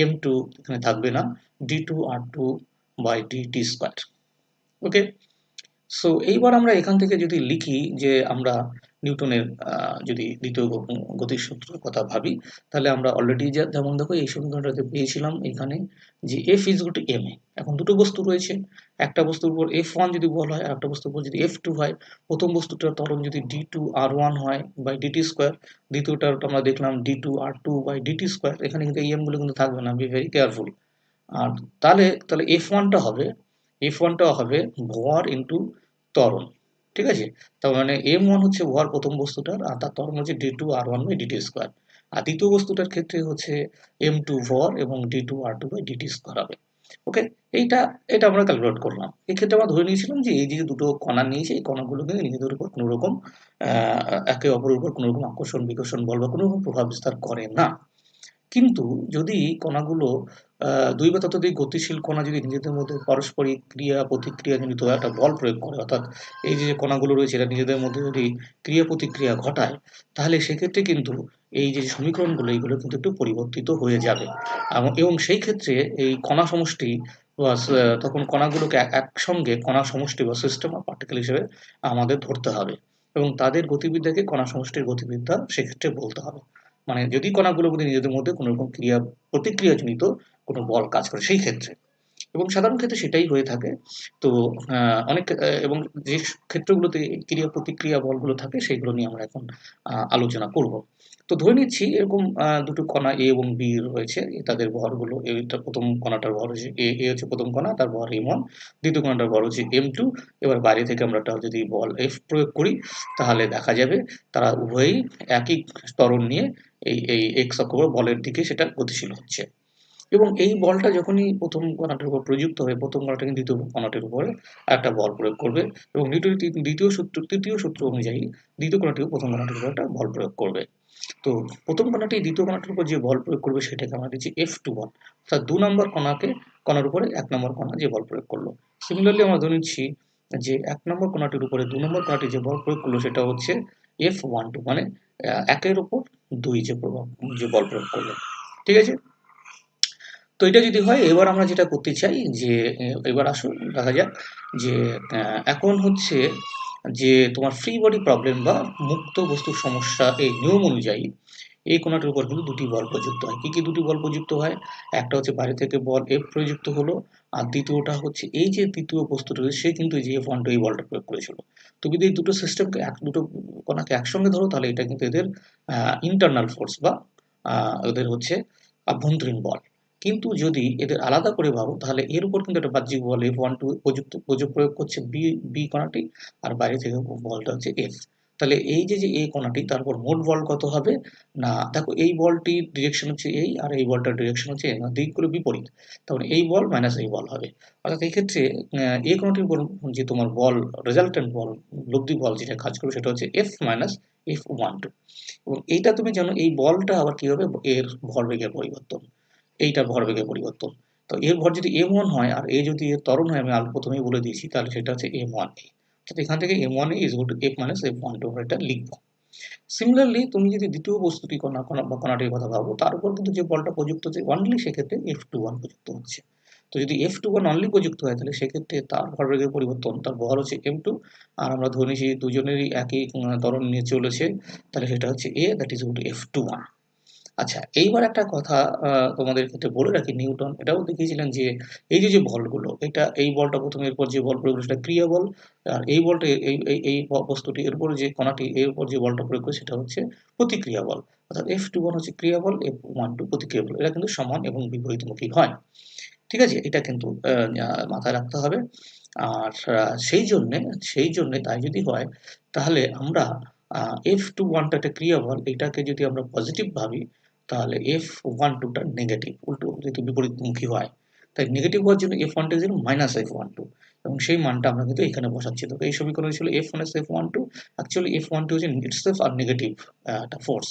m2 এখানে থাকবে না, d2r2/dt²। ওকে? সো এইবার আমরা এখান থেকে যদি লিখি যে আমরা নিউটনের যদি দ্বিতীয় গতির সূত্রের কথা ভাবি, তাহলে আমরা অলরেডি যেমন দেখো এই সমীকরণটাতে পেয়েছিলাম এখানে যে F is equal two ma। এখন দুটো বস্তু রয়েছে, একটা বস্তুর উপর F1 যদি বল হয় আর একটা বস্তুর উপর যদি F2 হয়, প্রথম বস্তুটার ত্বরণ যদি d2r1 হয় বাই dt², দ্বিতীয়টার আমরা দেখলাম d2r2/dt²। এখানে কিন্তু এই m গুলো কিন্তু থাকবে না, বি ভেরি কেয়ারফুল। আর তাহলে F1 টা হবে, ভর ইনটু ত্বরণ। ঠিক আছে? তার মানে m1 হচ্ছে ভর প্রথম বস্তুটার, আর তার ত্বরণ হচ্ছে d2r1/dt²। আর দ্বিতীয় বস্তুটার ক্ষেত্রে হচ্ছে m2 ভর এবং d2r2/dt² হবে। ওকে? এইটা এটা আমরা ক্যালকুলেট করলাম। এক্ষেত্রে আমরা ধরে নিয়েছিলাম যে এই যে দুটো কণা নিয়েছি, এই কণাগুলো কিন্তু নিজেদের উপর কোনো রকম একে অপরের উপর কোনো রকম আকর্ষণ বিকর্ষণ বল বা কোনো রকম প্রভাব বিস্তার করে না। কিন্তু যদি কণাগুলো ২ বা ততোধিক গতিশীল কণা যদি নিজেদের মধ্যে পারস্পরিক ক্রিয়া প্রতিক্রিয়াজনিত একটা বল প্রয়োগ করে, অর্থাৎ এই যে কণাগুলো রয়েছে এরা নিজেদের মধ্যে যদি ক্রিয়া প্রতিক্রিয়া ঘটায়, তাহলে সেক্ষেত্রে কিন্তু এই যে সমীকরণগুলো এইগুলো কিন্তু একটু পরিবর্তিত হয়ে যাবে। এবং সেই ক্ষেত্রে এই কণা সমষ্টি বা তখন কণাগুলোকে একসঙ্গে কণা সমষ্টি বা সিস্টেম অফ পার্টিকেল হিসেবে আমাদের ধরতে হবে, এবং তাদের গতিবিদ্যাকে কণা সমষ্টির গতিবিদ্যা সেক্ষেত্রে বলতে হবে। মানে যদি কণাগুলোর মধ্যে নিজেদের মধ্যে কোনো রকম ক্রিয়া প্রতিক্রিয়াজনিত কোনো বল কাজ করে সেই ক্ষেত্রে, এবং সাধারণ ক্ষেত্রে সেটাই হয়ে থাকে। তো অনেক এবং যে ক্ষেত্রগুলোতে ক্রিয়া প্রতিক্রিয়া বলগুলো থাকে সেগুলো নিয়ে আমরা এখন আলোচনা করব। তো ধরে নিচ্ছি এরকম দুটো কণা A এবং B রয়েছে, তাদের ভরগুলো, এইটা প্রথম কণাটার ভর হচ্ছে A হচ্ছে প্রথম কণা, তার ভর m1, দ্বিতীয় কণাটার ভর হচ্ছে m2। এবার বাইরে থেকে আমরা একটা যদি বল F প্রয়োগ করি, তাহলে দেখা যাবে তারা উভয়েই একই ত্বরণ নিয়ে এই x অক্ষ বলের দিকে সেটা গতিশীল হচ্ছে। এবং এই বলটা যখনই প্রথম কণাটির উপর প্রযুক্ত হয়ে প্রথম কণাটা কিন্তু দ্বিতীয় কণাটির উপরে একটা বল প্রয়োগ করবে, এবং নিউটনের তৃতীয় সূত্র অনুযায়ী দ্বিতীয় কণাটিও প্রথম কণাটির উপর একটা বল প্রয়োগ করবে। তো প্রথম কণাটি দ্বিতীয় কণাটির উপর যে বল প্রয়োগ করবে সেটাকে আমরা দিচ্ছি F2 বল, অর্থাৎ ২ নম্বর কণার উপরে ১ নম্বর কণা যে বল প্রয়োগ করলো। সিমিলারলি আমরা ধরে নিচ্ছি যে ১ নম্বর কণাটির উপরে ২ নম্বর কণাটি যে বল প্রয়োগ করলো সেটা হচ্ছে F12, মানে ১ এর উপর ২ যে বল প্রয়োগ করলো। ঠিক আছে? তো এটা যদি হয়, এবার আমরা যেটা করতে চাই যে এবার আসুন দেখা যাক যে এখন হচ্ছে যে তোমার ফ্রি বডি প্রবলেম বা মুক্ত বস্তুর সমস্যা এই নিয়ম অনুযায়ী এই কণাটির উপর কিন্তু দুটি বল প্রযুক্ত হয়। কি দুটি বল প্রযুক্ত হয়? একটা হচ্ছে বাইরে থেকে বল F প্রযুক্ত হলো, আর দ্বিতীয়টা হচ্ছে এই যে তৃতীয় বস্তুটা রয়েছে সে কিন্তু যে F12 এই বলটা প্রয়োগ করেছিল। তুমি যদি এই দুটো সিস্টেমকে দুটো কণাকে একসঙ্গে ধরো, তাহলে এটা কিন্তু এদের ইন্টারনাল ফোর্স বা এদের হচ্ছে আভ্যন্তরীণ বল। কিন্তু যদি এদের আলাদা করে ভাবো, তাহলে এর উপর কিন্তু একটা বাহ্যিক বল F12 প্রয়োগ করছে বি কণাটি, আর বাইরে থেকে বলটা হচ্ছে F। তাহলে এই যে এ কণাটি তারপর মোট বল কত হবে না, দেখো এই বলটির ডিরেকশন হচ্ছে এই আর এই বলটার ডিরেকশন হচ্ছে এই, দিকগুলো বিপরীত, তাহলে এই বল মাইনাস এই বল হবে। অর্থাৎ এই ক্ষেত্রে এ কণাটির উপর যে তোমার বল রেজাল্টেন্ট বল লব্ধি বল যেটা কাজ করবে সেটা হচ্ছে F মাইনাস F12 এবং এইটা তুমি জানো এই বলটা আবার কি হবে, এর ভরবেগের পরিবর্তন, এইটার ভরবেগের পরিবর্তন। তো এর ভর যদি m1 হয় আর এ যদি এর ত্বরণ হয়, আমি প্রথমেই বলে দিয়েছি, তাহলে সেটা হচ্ছে m1a। অর্থাৎ এখান থেকে m1a is equal to F minus F12 এটা লিখবো। সিমিলারলি তুমি যদি দ্বিতীয় বস্তুটি কণাটির কথা ভাবো, তার উপর কিন্তু যে বলটা প্রযুক্ত হচ্ছে অনলি সেক্ষেত্রে F21 প্রযুক্ত হচ্ছে। তো যদি F21 অনলি প্রযুক্ত হয় তাহলে সেক্ষেত্রে তার ভরবেগের পরিবর্তন, তার ভর হচ্ছে m2 আর আমরা ধরে নিয়েছি দুজনেরই একই ত্বরণ নিয়ে চলেছে, তাহলে সেটা হচ্ছে a, that is equal two F21। আচ্ছা, এইবার একটা কথা তোমাদের ক্ষেত্রে বলে রাখি, নিউটন এটাও দেখিয়েছিলেন যে এই যে বলগুলো, এই বলটা প্রথমে, এরপর যে বল প্রয়োগ করে সেটা ক্রিয়া বল, আর এই বলটা এই বস্তুটি এর উপর যে কণাটি এর উপর যে বলটা প্রয়োগ করে সেটা হচ্ছে প্রতিক্রিয়া বল। অর্থাৎ F21 হচ্ছে ক্রিয়া বল, F12 প্রতিক্রিয়া বল, এরা কিন্তু সমান এবং বিপরীতমুখী হয়। ঠিক আছে, এটা কিন্তু মাথায় রাখতে হবে। আর সেই জন্যে তাই যদি হয় তাহলে আমরা F21টা একটা ক্রিয়া বল, এটাকে যদি আমরা পজিটিভ ভাবি তাহলে F12টা নেগেটিভ, উল্টো যদি বিপরীতমুখী হয়, তাই নেগেটিভ হওয়ার জন্য F12 ছিল মাইনাস F12 এবং সেই মানটা আমরা কিন্তু এখানে বসাচ্ছি। তো এই সমীকরণে ছিল F minus F12, actually F12 হচ্ছে ইটসেলফ আর নেগেটিভ একটা ফোর্স,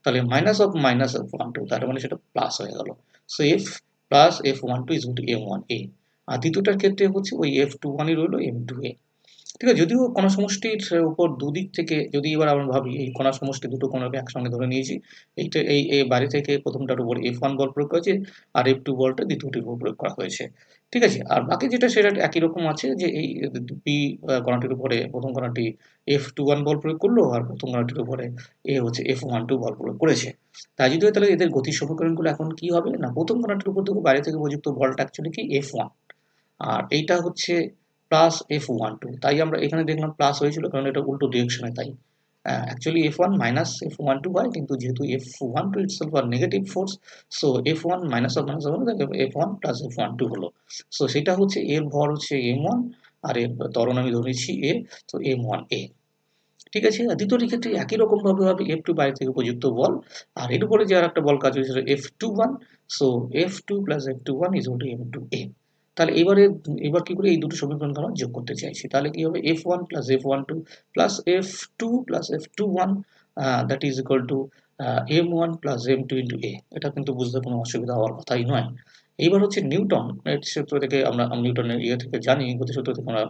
তাহলে মাইনাস অফ মাইনাস F12 তার মানে সেটা প্লাস হয়ে গেল। So F plus F12 is equal to M1A। আর দ্বিতীয়টার ক্ষেত্রে হচ্ছে ওই F21 ই রইল M2A। ঠিক আছে, যদিও কণা সমষ্টির উপর দুদিক থেকে যদি এবার আমরা ভাবি, এই কণা সমষ্টি দুটো কণাকে একসঙ্গে ধরে নিয়েছি, এইটা এই বাইরে থেকে প্রথমটার উপর F1 বল প্রয়োগ করা হয়েছে আর F2 বলটা দ্বিতীয়টির উপর প্রয়োগ করা হয়েছে। ঠিক আছে, আর বাকি যেটা সেটা একই রকম আছে, যে এই বি কণাটির উপরে প্রথম কণাটি F21 বল প্রয়োগ করলো আর প্রথম কণাটির উপরে হচ্ছে F12 বল প্রয়োগ করেছে। তাই যদি হয় তাহলে এদের গতির সমীকরণগুলো এখন কি হবে না, প্রথম কণাটির উপর থেকে বাইরে থেকে প্রযুক্ত বলটা অ্যাকচুয়ালি কি F1 আর এইটা হচ্ছে প্লাস F12, তাই আমরা এখানে দেখলাম প্লাস হয়েছিল কারণ এটা উল্টো ডিরেকশনে, তাই অ্যাকচুয়ালি F1 মাইনাস F12 হয়, কিন্তু যেহেতু F12 itself আর negative force, so F1 minus of minus হবে, F1 প্লাস F12 হলো। সো সেটা হচ্ছে এর ভর হচ্ছে m1 আর এর ত্বরণ আমি ধরে নিচ্ছি a, তো m1a। ঠিক আছে, আর দ্বিতীয়টির ক্ষেত্রে একই রকম ভাবে হবে F2 বাইরে থেকে প্রযুক্ত বল আর এর উপরে যে আর একটা বল কাজ হয়েছে F21, so F2 plus F21 is equal to M2A। তাহলে এবার কি করে এই দুটো সমীকরণকে আমরা যোগ করতে চাইছি, তাহলে কি হবে F1 plus F12 plus F2 plus F21 that is equal to M1 plus M2 into A। এটা কিন্তু বুঝতে কোনো অসুবিধা হওয়ার কথাই নয়। এইবার হচ্ছে নিউটন এর সূত্র থেকে আমরা নিউটনের থেকে জানি, গতিসূত্র থেকে আমরা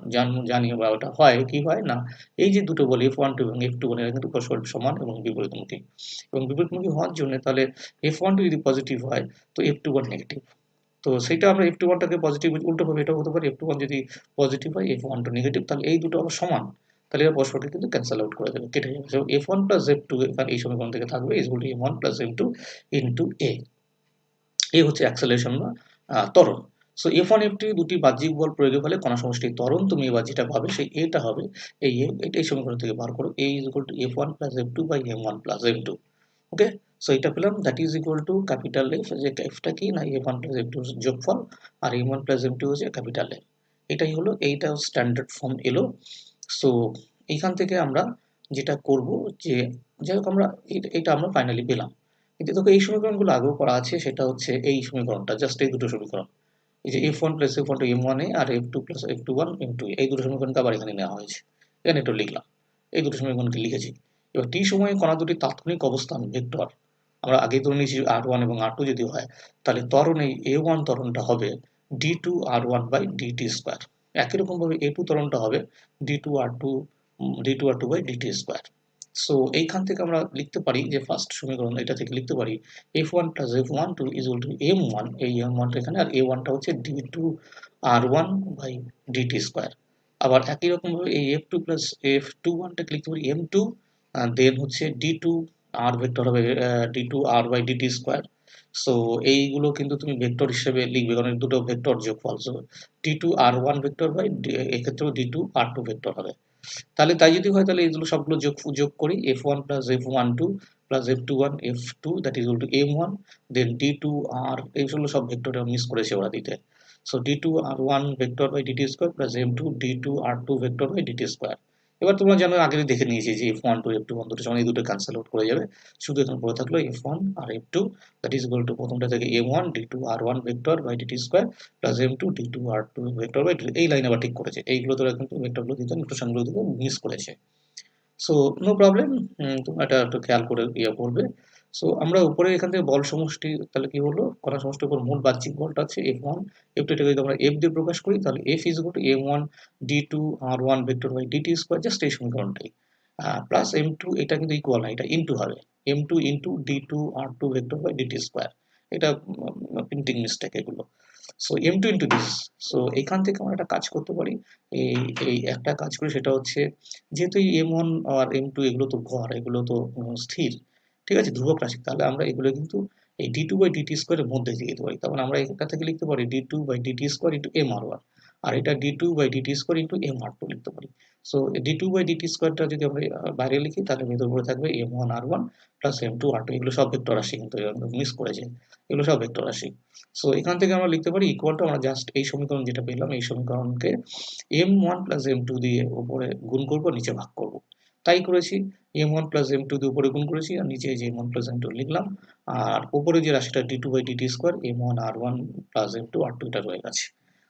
জানি বা ওটা হয় কি হয় না, এই যে দুটো বল F12 এবং F21 এরা কিন্তু পরস্পর সমান এবং বিপরীতমুখী, এবং বিপরীতমুখী হওয়ার জন্য তাহলে F12 যদি পজিটিভ হয় তো F21 নেগেটিভ, তো সেইটা আমরা F21টাকে পজিটিভ উল্টোভাবে এটাও হতে পারে, F21 যদি পজিটিভ হয় F12 নেগেটিভ, তাহলে এই দুটো আবার সমান, তাহলে এরা পরস্পরকে কিন্তু ক্যান্সেল আউট করে দেবে, কেটে যাবে। F1 প্লাস F2 এখানে এই সমীকরণ থেকে থাকবে is equal to M1 plus M2 into A। এই হচ্ছে অ্যাক্সেলারেশন বা ত্বরণ। সো F1 F2 দুটি বাহ্যিক বল প্রয়োগের ফলে কণা সমষ্টির ত্বরণ তুমি এবার যেটা পাবে সেই এটা হবে এই সমীকরণ থেকে বার করো, A is equal to F1 plus F2 by M1 plus M2। Okay, so এটা পেলাম, that is equal two capital F, যে Fটা কি না F1 plus F2 যোগফল আর M1 plus M2 হচ্ছে ক্যাপিটাল F। এটাই হলো, এইটা স্ট্যান্ডার্ড ফর্ম এলো। সো এইখান থেকে আমরা যেটা করব যে যাই হোক আমরা এটা আমরা ফাইনালি পেলাম। কিন্তু দেখো এই সমীকরণগুলো আগেও করা আছে, সেটা হচ্ছে এই সমীকরণটা, জাস্ট এই দুটো সমীকরণ, এই যে F1 plus F1 to M1A R F2 plus F21 M2A, এই দুটো সমীকরণকে আবার এখানে নেওয়া হয়েছে, এখানে একটু লিখলাম, এই দুটো সমীকরণকে লিখেছি। এবার টি সময়ে কণা দুটির তাৎক্ষণিক অবস্থান ভেক্টর আমরা আগেই ধরে নিয়েছি R1 এবং R2 যদি হয়, তাহলে ত্বরণ এই A1 ত্বরণটা হবে d2 R1 by dt square, একই রকম ভাবে A2 ত্বরণটা হবে d2 R2 by dt square. So এইখান থেকে আমরা লিখতে পারি যে ফার্স্ট সমীকরণ এটা থেকে লিখতে পারি F1 plus F12 is equal to M1, এই M1টা এখানে, আর A1টা হচ্ছে d2 R1 by dt square. আবার একই রকম ভাবে এই F2 plus F21টাকে লিখতে পারি M2, দেন হচ্ছে d2 R ভেক্টর হবে d2 R by dt square. So এইগুলো কিন্তু তুমি ভেক্টর হিসেবে লিখবে কারণ দুটো ভেক্টর যোগফল, so d2 R1 vector by এক্ষেত্রেও d2 R2 ভেক্টর হবে। তাহলে তাই যদি হয় তাহলে এগুলো সবগুলো যোগ করি F1 plus F12 plus F21 F2 that is equal to M1, then d2 R, এইগুলো সব ভেক্টরে মিস করেছে ওরা দিতে। So d2 R1 vector by dt square plus M2 d2 R2 vector by dt square. এবার তোমরা জানো আগে দেখে নিয়েছি যে f1 to f2 দুটো সমান এই দুটো ক্যান্সেল আউট করে যাবে, শুধু এখন পড়ে থাকলো f1 আর f2 that is equal to প্রথমটা থেকে m1 d2 r1 vector by dt square plus m2 d2 r2 vector by dt। এই লাইন আবার ঠিক করেছে, এইগুলো তোরা কিন্তু ভেক্টরগুলো দিতে নোটেশনগুলো দিতে মিস করেছে। সো নো প্রবলেম, তোমরা এটা একটু খেয়াল করে করবে। সো আমরা উপরে এখান থেকে বল সমষ্টি তাহলে কি হলো, কণা সমষ্টির উপর মূল বাহ্যিক বলটা আছে f1, f2 এটাকে যদি আমরা f দিয়ে প্রকাশ করি তাহলে f is equal to m1 d2 r1 vector by dt square, just এই সমীকরণটাই প্লাস m2, এটা কিন্তু ইকুয়াল না, এটা ইনটু হবে m2 into d2 r2 vector by dt square. এটা প্রিন্টিং মিস্টেক এগুলো। So m2 into this. So এখান থেকে আমরা একটা কাজ করতে পারি, এই এই একটা কাজ করি, সেটা হচ্ছে যেহেতু এই m1 আর m2 এগুলো তো ভর, এগুলো তো স্থির, ঠিক আছে, ধ্রুবক রাশি, তাহলে আমরা এগুলো কিন্তু এই d2 বাই dt স্কয়ারের মধ্যে দিয়ে দিতে পারি। তার মানে আমরা এটা থেকে লিখতে পারি d2 by dt square into mr1, আর এটা d2 by dt square into mr2 লিখতে পারি। সো d2 বাই dt স্কয়ারটা যদি আমরা বাইরে লিখি তাহলে ভেতর পড়ে থাকবে m1 r1 plus m2 r2, এগুলো সব ভেক্টর রাশি, কিন্তু মিস করেছে, এগুলো সব ভেক্টর রাশি। সো এখান থেকে আমরা লিখতে পারি ইকুয়াল টু, আমরা জাস্ট এই সমীকরণ যেটা পেলাম এই সমীকরণকে m1 প্লাস m2 দিয়ে উপরে গুণ করব, নিচে ভাগ করব, তাই করেছি। m1 প্লাস m2 দিয়ে উপরে গুণ করেছি আর নিচে যে m1 প্লাস m2 লিখলাম, আর উপরে যে রাশিটা d2 by dt square m1 r1 plus m2 r2 এটা রয়ে গেছে।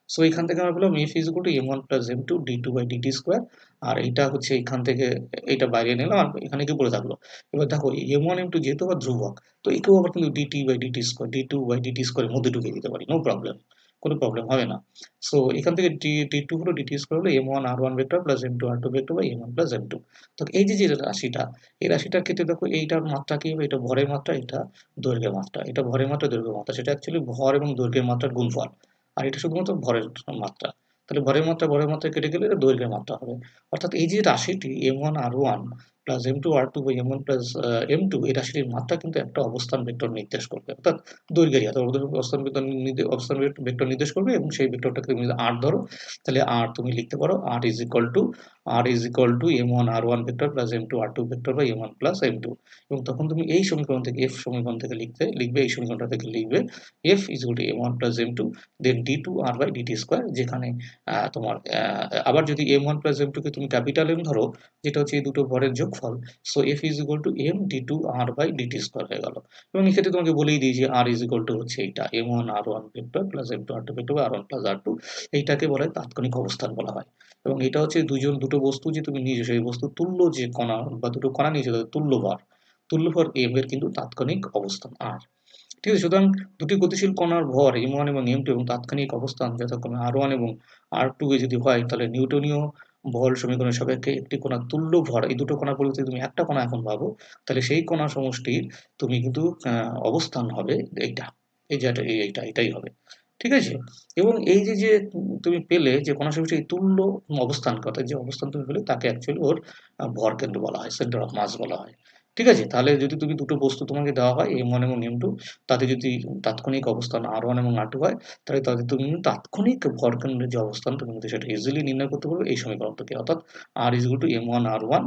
সো এখান থেকে আমরা পেলাম f is equal to m1 plus m2 d2 by dt square, আর এটা হচ্ছে এখান থেকে এটা বাইরে নিলাম আর এখানে কি পড়ে থাকলো। এবার দেখো m1 m2 যেহেতু আবার ধ্রুবক, তো একেও আবার কিন্তু dt by dt square d2 by dt স্কয়ারের মধ্যে ঢুকিয়ে দিতে পারি, নো প্রবলেম, কোনো প্রবলেম হবে না। সো এখান থেকে d2 হলো dt স্কয়ার হলো m1 r1 vector plus m2 r2 vector by m1 plus m2। তো এই যে রাশিটা, এই রাশিটার ক্ষেত্রে দেখো এইটার মাত্রা কি হবে, এটা ভরের মাত্রা, এটা দৈর্ঘ্যের মাত্রা, এটা ভরের মাত্রা দৈর্ঘ্যের মাত্রা, সেটা অ্যাকচুয়ালি ভর এবং দৈর্ঘ্যের মাত্রার গুণফল, আর এটা শুধুমাত্র ভরের মাত্রা। তাহলে ভরের মাত্রা কেটে গেলে এটা দৈর্ঘ্যের মাত্রা হবে। অর্থাৎ এই যে রাশিটি m1 r1 plus m2 r2 by m1 plus m2, এই রাশিটির মাত্রা কিন্তু একটা অবস্থান ভেক্টর নির্দেশ করবে, অর্থাৎ দৈর্ঘ্যের অবস্থান ভেক্টর অবস্থান ভেক্টর নির্দেশ করবে, এবং সেই ভেক্টরটাকে তুমি যদি r ধরো তাহলে r তুমি লিখতে পারো r is equal to m1 r1 vector plus m2 r2 vector by m1 plus m2। এবং তখন তুমি এই সমীকরণ থেকে f সমীকরণ থেকে লিখবে এই সমীকরণটা থেকে লিখবে f is equal to m1 plus m2 then d2 r by dt square, যেখানে তোমার আবার যদি m1 প্লাস m2 কে তুমি ক্যাপিটাল M ধরো, যেটা হচ্ছে এই দুটো ভরের যোগফল, so f is equal to m d2 r by dt square হয়ে গেল। এবং এক্ষেত্রে তোমাকে বলেই দিয়েছি r ইজ ইকুয়াল টু হচ্ছে এইটা m1 r1 vector plus m2 r2 vector by r1 plus r2, এইটাকে বলা হয় তাৎক্ষণিক অবস্থান বলা হয়। এবং এটা হচ্ছে দুটো বস্তু যে তুমি নিয়েছো, সেই বস্তু তুল্য যে কণা বা দুটো কণা নিয়েছো তাদের তুল্য ভর m এর কিন্তু তাৎক্ষণিক অবস্থান r। ঠিক আছে, সুতরাং দুটি গতিশীল কণার ভর m1 এবং m2 এবং তাৎক্ষণিক অবস্থান যথাক্রমে r1 এবং r2 এ যদি হয়, তাহলে নিউটনীয় বল সমীকরণের সাপেক্ষে একটি কণার তুল্য ভর, এই দুটো কণার পরিবর্তে তুমি একটা কণা এখন ভাবো, তাহলে সেই কণা সমষ্টির তুমি কিন্তু অবস্থান হবে এইটা, এই যে এটাই হবে। ঠিক আছে, এবং এই যে তুমি পেলে যে কণা সমষ্টির এই তুল্য অবস্থান, অর্থাৎ যে অবস্থান তুমি পেলে তাকে অ্যাকচুয়ালি ওর ভর কেন্দ্র বলা হয়, সেন্টার অফ মাস বলা হয়। ঠিক আছে, তাহলে যদি তুমি দুটো বস্তু তোমাকে দেওয়া হয় m1 এবং m2, তাতে যদি তাৎক্ষণিক অবস্থান r1 এবং r2 হয়, তাহলে তাদের তুমি তাৎক্ষণিক ভরকেন্দ্রের যে অবস্থান তুমি কিন্তু সেটা ইজিলি নির্ণয় করতে পারবে এই সমীকরণ থেকে, অর্থাৎ r is equal to m1 r1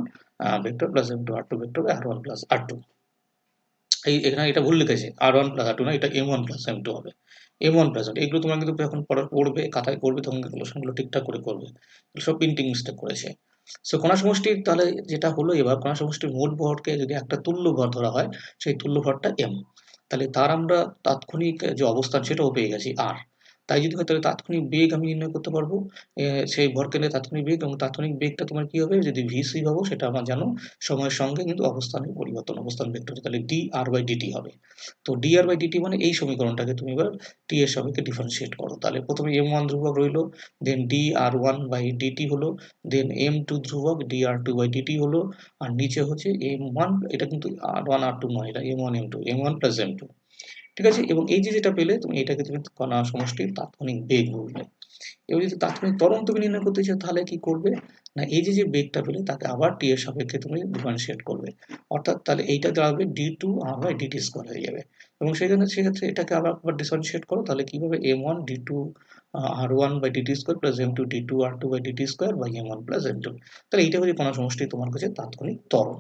vector plus m2 r2 vector by r1 plus r2। এখানে এটা ভুল লিখেছে, r1 প্লাস r2 না, এটা m1 প্লাস m2 হবে, m1 প্লাস r2। এগুলো তোমরা কিন্তু যখন পড়বে খাতায় করবে তখন ক্যালকুলেশনগুলো ঠিকঠাক করে করবে, সব প্রিন্টিং মিস্টেক করেছে। সো কণা সমষ্টির তাহলে যেটা হলো, এবার কণা সমষ্টির মোট ভরকে যদি একটা তুল্য ভর ধরা হয়, সেই তুল্য ভরটা m, তাহলে তার আমরা তাৎক্ষণিক যে অবস্থান সেটাও পেয়ে গেছি r। তাই যদি হয় তাহলে তাৎক্ষণিক বেগ আমি নির্ণয় করতে পারবো, সেই ভরকেন্দ্রের তাৎক্ষণিক বেগ, এবং তাৎক্ষণিক বেগটা তোমার কি হবে, যদি vc ভাবো সেটা আমার জানো সময়ের সঙ্গে কিন্তু অবস্থানের পরিবর্তন, অবস্থান ভেক্টর, তাহলে dr বাই dt হবে। তো dr বাই dt মানে এই সমীকরণটাকে তুমি এবার t এর সাপেক্ষে ডিফারেন্সিয়েট করো, তাহলে প্রথমে m1 ধ্রুবক রইলো, দেন dr1 বাই dt হলো, দেন m2 ধ্রুবক dr2 বাই dt হলো, আর নিচে হচ্ছে m1, এটা কিন্তু r1 r2 নয়, এটা m1 m2 m1 plus m2। ঠিক আছে, এবং এই যেটা পেলে তুমি এটাকে তুমি কণা সমষ্টির তাৎক্ষণিক বেগ বলবে। এবার যদি তাৎক্ষণিক ত্বরণ তুমি নির্ণয় করতে চাও তাহলে কি করবে না, এই যে বেগটা পেলে তাকে আবার t এর সাপেক্ষে তুমি ডিফারেন্সিয়েট করবে, অর্থাৎ তাহলে এইটা দাঁড়াবে d2 r by dt square হয়ে যাবে। এবং সেক্ষেত্রে এটাকে আবার ডিফারেন্সিয়েট করো, তাহলে কি হবে m1 d2 r1 by dt square plus m2 d2 r2 by dt square by m1 plus m2। তাহলে এইটা হচ্ছে কণা সমষ্টি তোমার কাছে তাৎক্ষণিক ত্বরণ।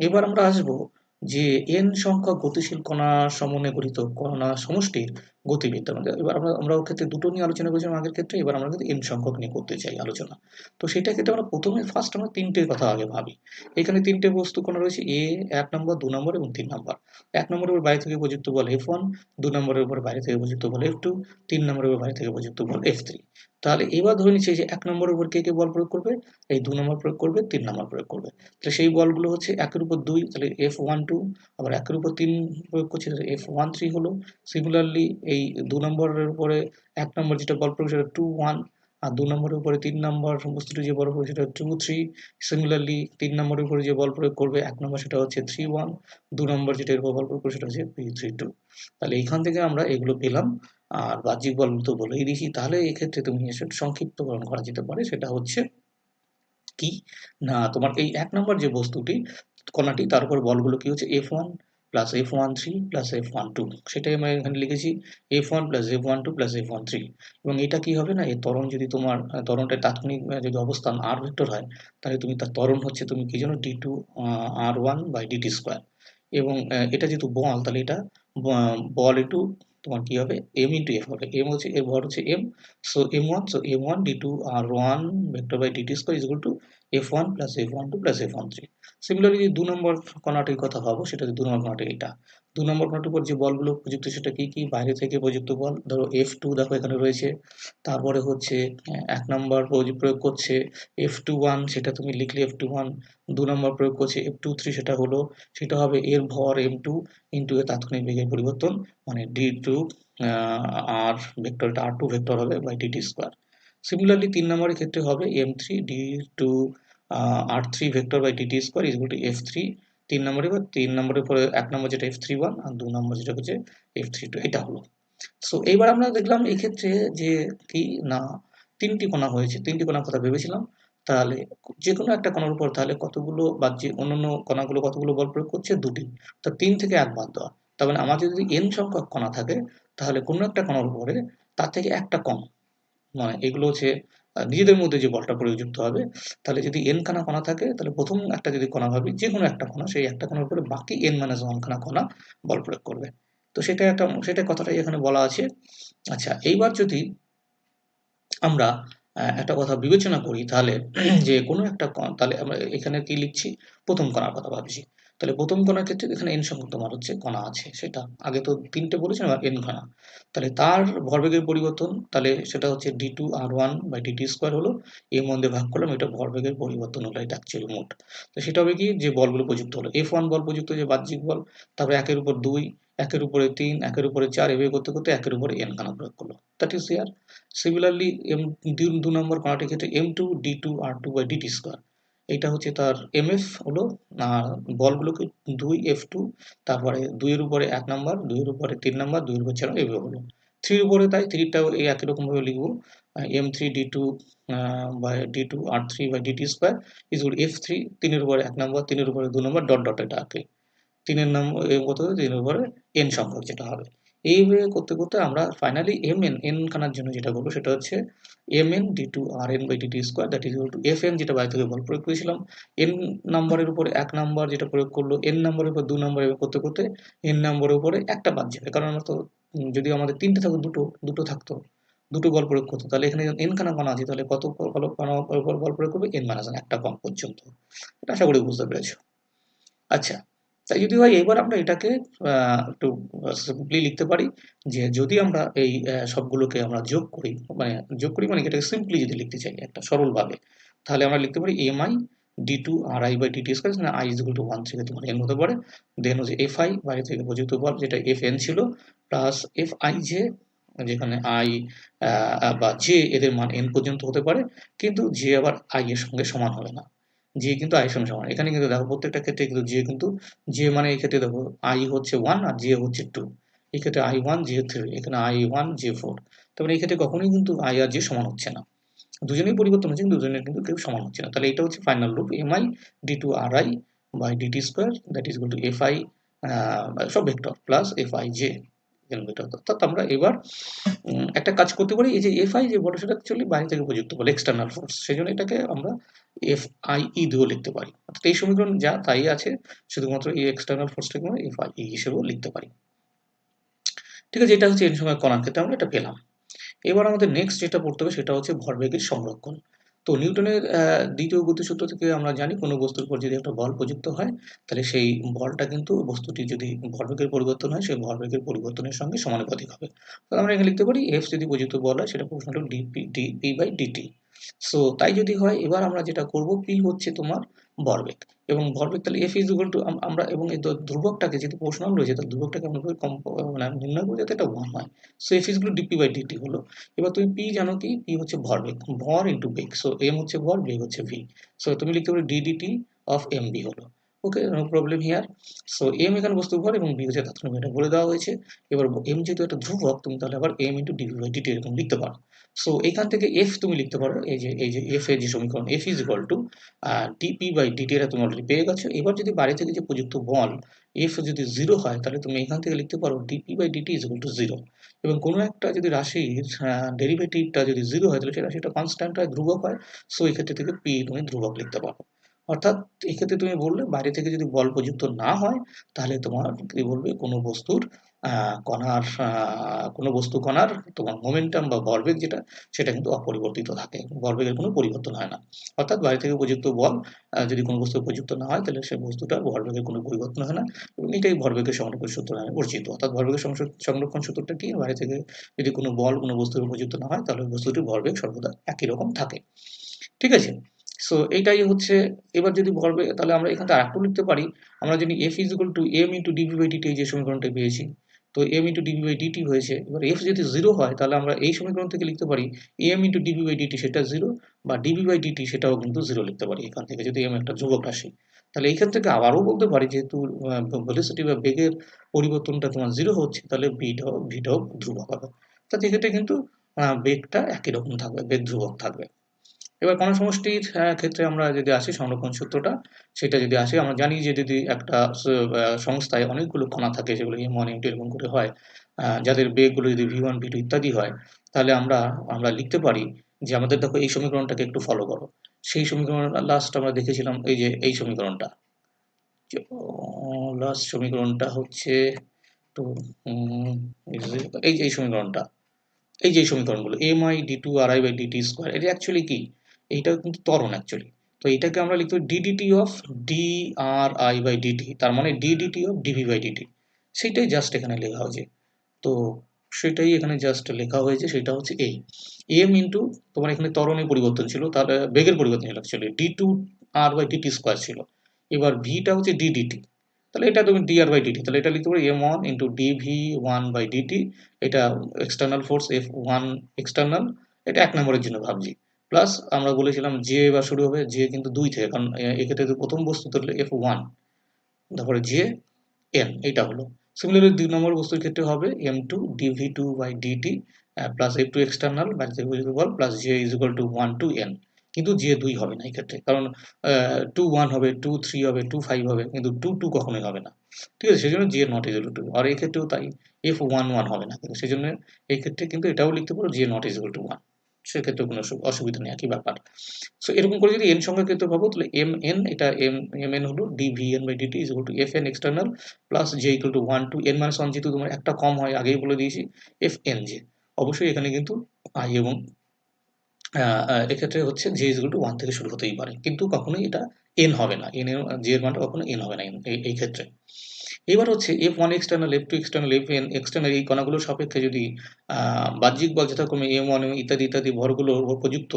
এবার আমরা আসবো যে n সংখ্যক গতিশীল কণা সমন্বয়ে গঠিত কণা সমষ্টির গতিবেগ। তার মানে এবার আমরা ওর ক্ষেত্রে দুটো নিয়ে আলোচনা করেছিলাম আগের ক্ষেত্রে, এবার আমরা কিন্তু n সংখ্যক নিয়ে করতে চাই আলোচনা। তো সেটা ক্ষেত্রে আমরা ফার্স্ট আমরা ৩ টের কথা আগে ভাবি। এখানে ৩ টে বস্তু কণা রয়েছে A ১ নম্বর, ২ নম্বর এবং ৩ নম্বর। ১ নম্বরের উপর বাইরে থেকে প্রযুক্ত বল F1, ২ নম্বরের উপর বাইরে থেকে প্রযুক্ত বল F2, ৩ নম্বরের উপর বাইরে থেকে প্রযুক্ত বল F3। তাহলে এবার ধরে নিচ্ছি যে ১ নম্বরের উপর কে বল প্রয়োগ করবে? এই ২ নম্বর প্রয়োগ করবে, ৩ নম্বর প্রয়োগ করবে। তাহলে সেই বলগুলো হচ্ছে ১ এর উপর ২ তাহলে F12, আবার ১ এর উপর ৩ প্রয়োগ করছি তাহলে F13 হলো। সিমিলারলি এই ২ নম্বরের উপরে ১ নম্বর যেটা বল প্রয়োগ সেটা 2, 1, আর ২ নম্বরের উপরে ৩ নম্বর বস্তুটি যে বল প্রয়োগ সেটা 2, 3। সিমিলারলি ৩ নম্বরের উপরে যে বল প্রয়োগ করবে ১ নম্বর সেটা হচ্ছে 3, 1, ২ নম্বর যেটা এর উপর বল প্রয়োগ করবে সেটা হচ্ছে P3, 2। তাহলে এইখান থেকে আমরা এগুলো পেলাম। আর বাহ্যিক বলগুলো তো বলেই দিয়েছি। তাহলে এক্ষেত্রে তুমি এসে সংক্ষিপ্তকরণ করা যেতে পারে, সেটা হচ্ছে কি না, তোমার এই ১ নম্বর যে বস্তুটি কণাটি তার উপর বলগুলো কি হচ্ছে F1 plus F13 plus F12, সেটাই আমরা এখানে লিখেছি F1 plus F12 plus F13। এবং এটা কি হবে না, এই ত্বরণ যদি তোমার ত্বরণটার তাৎক্ষণিক যদি অবস্থান r ভেক্টর হয়, তাহলে তুমি তার ত্বরণ হচ্ছে তুমি কি জানো d2 r1 by dt square. এবং এটা যেহেতু বল, তাহলে এটা বল ইন্টু তোমার কি হবে m ইন্টু f হবে। m হচ্ছে এর ভর হচ্ছে m, so m1, so m1 d2 r1 vector by dt square is equal to F1 plus F12 plus F13। Similarly যে ২ নম্বর কণাটির কথা ভাবো, সেটা ২ নম্বর কণাটি এটা। ২ নম্বর কণাটির উপর যে বলগুলো প্রযুক্ত সেটা কি, কি? বাইরে থেকে প্রযুক্ত বল। ধরো F2 দেখো এখানে রয়েছে। তারপরে হচ্ছে ১ নম্বর প্রয়োগ করছে F21, সেটা তুমি লিখলে F21। ২ নম্বর প্রয়োগ করছে F23, সেটা হবে এর ভর m2 ইন্টু এর তাৎক্ষণিক বেগের পরিবর্তন, মানে d2 r ভেক্টর, এটা r2 ভেক্টর হবে বাই dt স্কয়ার। সিমিলারলি ৩ নম্বরের ক্ষেত্রে হবে m3 d2 r3 vector by dt square is equal to f3। ৩ নম্বরের পরে ১ নম্বর যেটা F31 আর ২ নম্বর যেটা হচ্ছে F32, এটা হলো। সো এইবার আমরা দেখলাম এক্ষেত্রে যে কি না, ৩টি কণা হয়েছে। ৩টি কণার কথা ভেবেছিলাম। তাহলে যেকোনো একটা কণার উপর তাহলে কতগুলো, বা যে অন্যান্য কণাগুলো কতগুলো বল প্রয়োগ করছে? ২টি। তো ৩ থেকে ১ বাদ দেওয়া। তার মানে আমাদের যদি n সংখ্যক কণা থাকে, তাহলে কোনো একটা কণার উপরে তার থেকে একটা কম, মানে এগুলো হচ্ছে নিজেদের মধ্যে যে বলটা প্রযুক্ত হবে। তাহলে যদি n খানা কণা থাকে, তাহলে ১ম একটা যদি কণা ভাবি, যেকোনো একটা কণা, সেই একটা কণার উপরে বাকি n-1 খানা কণা বল প্রয়োগ করবে। তো সেটা কথাটাই এখানে বলা আছে। আচ্ছা, এইবার যদি আমরা একটা কথা বিবেচনা করি, তাহলে যে কোনো একটা তাহলে আমরা এখানে কি লিখছি? ১ম কণার কথা ভাবছি। তাহলে ১ম কণার ক্ষেত্রে এখানে n সংখ্যক তোমার হচ্ছে কণা আছে, সেটা আগে তো ৩ টে বলেছিলাম, আর n কণা। তাহলে তার ভরবেগের পরিবর্তন, তাহলে সেটা হচ্ছে d2 r1 by dt square হলো। m1 দিয়ে ভাগ করলাম, এটা ভরবেগের পরিবর্তন হলো, এটা অ্যাকচুয়ালি মোট। তো সেটা হবে কি, যে বলগুলো প্রযুক্ত হলো F1 বল প্রযুক্ত, যে বাহ্যিক বল। তারপরে ১ এর উপর ২, ১ এর উপরে ৩, ১ এর উপরে ৪, এভাবে করতে, করতে ১ এর উপরে n খানা প্রয়োগ করলো। That is here. সিমিলারলি ২ নম্বর কণাটির ক্ষেত্রে m2 d2 r2 by dt square, এইটা হচ্ছে তার mf হলো। বলগুলোকে ২ f2, তারপরে ২ এর উপরে ১ নম্বর, ২ এর উপরে ৩ নম্বর, ২ এর উপরে ৪, এভাবে হলো। 3 এর উপরে তাই 3 টাও এই একই রকম ভাবে লিখবো, m3 d2 by d2 r3 by dt square is equal f3। ৩ এর উপরে ১ নম্বর, ৩ এর উপরে ২ নম্বর, ডট ডট এটা আঁকে। ৩ এর নাম কত হবে? ৩ এর উপরে n সংখ্যক যেটা হবে। এইভাবে করতে, করতে আমরা ফাইনালি n খানার জন্য যেটা করব সেটা হচ্ছে mn d2 rn by dt square, that is equal to fn, যেটা বাইরে থেকে বল প্রয়োগ করেছিলাম। n নম্বরের উপরে ১ নম্বর যেটা প্রয়োগ করলো, n নম্বরের উপর ২ নম্বর, এভাবে করতে, করতে n নম্বরের উপরে একটা বাদ যাবে। কারণ আমরা তো যদি আমাদের ৩ টে থাকতো, দুটো থাকতো, দুটো বল প্রয়োগ করতো। তাহলে এখানে n খানা কণা আছে, তাহলে কত কণার উপর বল প্রয়োগ করবে? n-1, একটা কম পর্যন্ত। এটা আশা করি বুঝতে পেরেছো। আচ্ছা, তাই যদি হয় এবার আমরা এটাকে একটু সিম্পলি লিখতে পারি, যে যদি আমরা এই সবগুলোকে আমরা যোগ করি, মানে এটাকে সিম্পলি যদি লিখতে চাই একটা সরলভাবে, তাহলে আমরা লিখতে পারি mi d2 ri by dt square, না i is equal to 1 থেকে তোমার n হতে পারে। দেন হচ্ছে fi বাইরে থেকে প্রযুক্ত বল, যেটা fn ছিল, প্লাস fij, যেখানে i বা j এদের মান n পর্যন্ত হতে পারে, কিন্তু j আবার i এর সঙ্গে সমান হবে না। j কিন্তু i এর সঙ্গে সমান। এখানে কিন্তু দেখো প্রত্যেকটা ক্ষেত্রে কিন্তু j মানে এই ক্ষেত্রে দেখো i হচ্ছে 1 আর j হচ্ছে 2। এই ক্ষেত্রে i1 j3, এখানে i1 j4। তার মানে এই ক্ষেত্রে কখনোই কিন্তু i আর j সমান হচ্ছে না। দুজনেই পরিবর্তন হচ্ছে, কিন্তু দুজনের কিন্তু কেউ সমান হচ্ছে না। তাহলে এটা হচ্ছে ফাইনাল রূপ mi d2 ri by dt square, that is equal to fi সব ভেক্টর প্লাস fij ভেক্টর। অর্থাৎ আমরা এবার একটা কাজ করতে পারি, এই যে fi যে বলে সেটা অ্যাকচুয়ালি বাইরে থেকে প্রযুক্ত বলে, এক্সটার্নাল ফোর্স, সেজন্য এটাকে আমরা fie দিয়েও লিখতে পারি। অর্থাৎ এই সমীকরণ যা তাই আছে, শুধুমাত্র এই এক্সটার্নাল ফোর্সটাকে আমরা fie হিসেবেও লিখতে পারি। ঠিক আছে? এটা হচ্ছে n সংখ্যক কণার ক্ষেত্রে আমরা এটা পেলাম। এবার আমাদের নেক্সট যেটা পড়তে হবে সেটা হচ্ছে ভরবেগের সংরক্ষণ। তো নিউটনের ২য় গতিসূত্র থেকে আমরা জানি কোনো বস্তুর উপর যদি একটা বল প্রযুক্ত হয়, তাহলে সেই বলটা কিন্তু বস্তুটি যদি ভরবেগের পরিবর্তন হয়, সেই ভরবেগের পরিবর্তনের সঙ্গে সমানুপাতিক হবে। তো আমরা এখানে লিখতে পারি F যদি প্রযুক্ত বল হয় সেটা প্রপ্রোশনাল টু dP/dt। সো তাই যদি হয় এবার আমরা যেটা করব P হচ্ছে তোমার ভরবেগ এবং ভরবেগ তাহলে F is equal to আমরা এবং এই ধ্রুবকটাকে যেহেতু প্রপ্রোশনাল রয়েছে তাহলে ধ্রুবকটাকে আমরা মানে নির্ণয় করব যাতে এটা 1 হয়। So F is equal to dP/dt হলো। এবার তুমি P জানো কি? P হচ্ছে ভরবেগ। ভর ইনটু বেগ। সো M হচ্ছে ভর, বেগ হচ্ছে v। সো তুমি লিখতে পারো ddt of mv হলো। Okay, no problem here. So m এখানে বস্তুর ভর এবং v হচ্ছে তাৎক্ষণিক ভর, এটা বলে দেওয়া হয়েছে। এবার m যেহেতু একটা ধ্রুবক তুমি তাহলে আবার m ইনটু dv/dt এরকম লিখতে পারো। সো এখান থেকে f তুমি লিখতে পারো এই যে f এর যে সমীকরণ f is equal to dp/dt এটা তুমি অলরেডি পেয়ে গেছো। এবার যদি বাইরে থেকে যে প্রযুক্ত বল f যদি 0 হয় তাহলে তুমি এখান থেকে লিখতে পারো dp/dt is equal to 0। এবং কোনো একটা যদি রাশির ডেরিভেটিভটা যদি 0 হয় তাহলে সেই রাশিটা কনস্ট্যান্ট হয়, ধ্রুবক হয়। সো এক্ষেত্রে থেকে p তুমি ধ্রুবক লিখতে পারো। অর্থাৎ এক্ষেত্রে তুমি বললে বাইরে থেকে যদি বল প্রযুক্ত না হয় তাহলে তোমার কি বলবে কোনো বস্তুর কোনো বস্তু কণার তোমার মোমেন্টাম বা ভরবেগ যেটা সেটা কিন্তু অপরিবর্তিত থাকে। ভরবেগের কোনো পরিবর্তন হয় না। অর্থাৎ বাইরে থেকে প্রযুক্ত বল যদি কোনো বস্তু প্রযুক্ত না হয় তাহলে সেই বস্তুটার ভরবেগের কোনো পরিবর্তন হয় না এবং এটাই ভরবেগের সংরক্ষণ সূত্র নামে পরিচিত। অর্থাৎ ভরবেগের সংরক্ষণ সূত্রটা কি? বাইরে থেকে যদি কোনো বল কোনো বস্তুর উপর প্রযুক্ত না হয় তাহলে বস্তুটির ভরবেগ সর্বদা একই রকম থাকে। ঠিক আছে? সো এইটাই হচ্ছে। এবার যদি ভরবেগ তাহলে আমরা এখান থেকে আরেকটু লিখতে পারি। আমরা জানি F is equal to m into dv/dt এই যে সমীকরণটা পেয়েছি। তো m into dv/dt হয়েছে। এবার F যদি 0 হয় তাহলে আমরা এই সমীকরণ থেকে লিখতে পারি m into dv/dt সেটা 0 বা dv/dt সেটাও কিন্তু 0 লিখতে পারি এখান থেকে যদি m একটা ধ্রুবক রাশি। তাহলে এইখান থেকে আবারও বলতে পারি যেহেতু ভেলোসিটি বা বেগের পরিবর্তনটা তোমার 0 হচ্ছে তাহলে v টাও ধ্রুবক হবে। অর্থাৎ এক্ষেত্রে কিন্তু বেগটা একই রকম থাকবে, বেগ ধ্রুবক থাকবে। এবার কণা সমষ্টির ক্ষেত্রে আমরা যদি আসি সংরক্ষণ সূত্রটা, সেটা যদি আসি আমরা জানি যে যদি একটা সংস্থায় অনেকগুলো কণা থাকে যেগুলো m1, m2 এরকম করে হয়, যাদের বেগগুলো যদি v1, v2 ইত্যাদি হয়, তাহলে আমরা লিখতে পারি যে আমাদের দেখো এই সমীকরণটাকে একটু ফলো করো। সেই সমীকরণ লাস্ট আমরা দেখেছিলাম এই যে এই সমীকরণটা। লাস্ট সমীকরণটা হচ্ছে তো এই যে এই সমীকরণটা। এই যে এই সমীকরণগুলো mi d2 ri by dt square এটা অ্যাকচুয়ালি কি? এইটাও কিন্তু ত্বরণ অ্যাকচুয়ালি। তো এটাকে আমরা লিখতে পারি ddt of dri by dt তার মানে ddt of dv by dt সেটাই জাস্ট এখানে লেখা হয়েছে। তো সেটাই এখানে জাস্ট লেখা হয়েছে সেটা হচ্ছে এই m ইনটু তোমার এখানে ত্বরণের পরিবর্তন ছিল তাহলে বেগের পরিবর্তন ছিল actually d2 r by dt square ছিল। এবার v টা হচ্ছে ddt তাহলে এটা তুমি dr by dt তাহলে এটা লিখতে পারো m1 into dv1 by dt এটা এক্সটার্নাল ফোর্স F1 এক্সটার্নাল এটা 1 নম্বরের জন্য ভাবছি। প্লাস আমরা বলেছিলাম J এবার শুরু হবে J কিন্তু 2 থেকে কারণ এক্ষেত্রে প্রথম বস্তু ধরলে F1 তারপরে Jn এইটা হলো। সিমিলারলি 2 নম্বর বস্তুর ক্ষেত্রে হবে m2 dv2 by dt plus F2 external বাইরে থেকে প্রযুক্ত বল plus J is equal to 1 to n। কিন্তু J 2 হবে না এই ক্ষেত্রে কারণ 2 1 হবে, 2 3 হবে, 2 5 হবে কিন্তু 2 2 কখনোই হবে না। ঠিক আছে? সেজন্য J not is equal to 2 আর এই ক্ষেত্রেও তাই F1 1 হবে না কিন্তু সেজন্য এই ক্ষেত্রে কিন্তু এটাও লিখতে পারো J not is equal to 1 সেক্ষেত্রে কোনো অসুবিধা নেই একই ব্যাপার। সো এরকম করে যদি n সংখ্যার ক্ষেত্রে ভাবো তাহলে mn এটা mn হলো dvn by dt is equal to fn external plus j equal to 1 to n minus 1 যেহেতু তোমার একটা কম হয় আগেই বলে দিয়েছি fnj। অবশ্যই এখানে কিন্তু i এবং এক্ষেত্রে হচ্ছে j is equal to 1 থেকে শুরু হতেই পারে কিন্তু কখনোই এটা n হবে না, n এর j এর মানটা কখনো n হবে না এই ক্ষেত্রে। এবার হচ্ছে F1 external, F2 external, Fn external এই কণাগুলোর সাপেক্ষে যদি বাহ্যিক বল যথাক্রমে m1 ইত্যাদি ইত্যাদি ভরগুলোর উপর প্রযুক্ত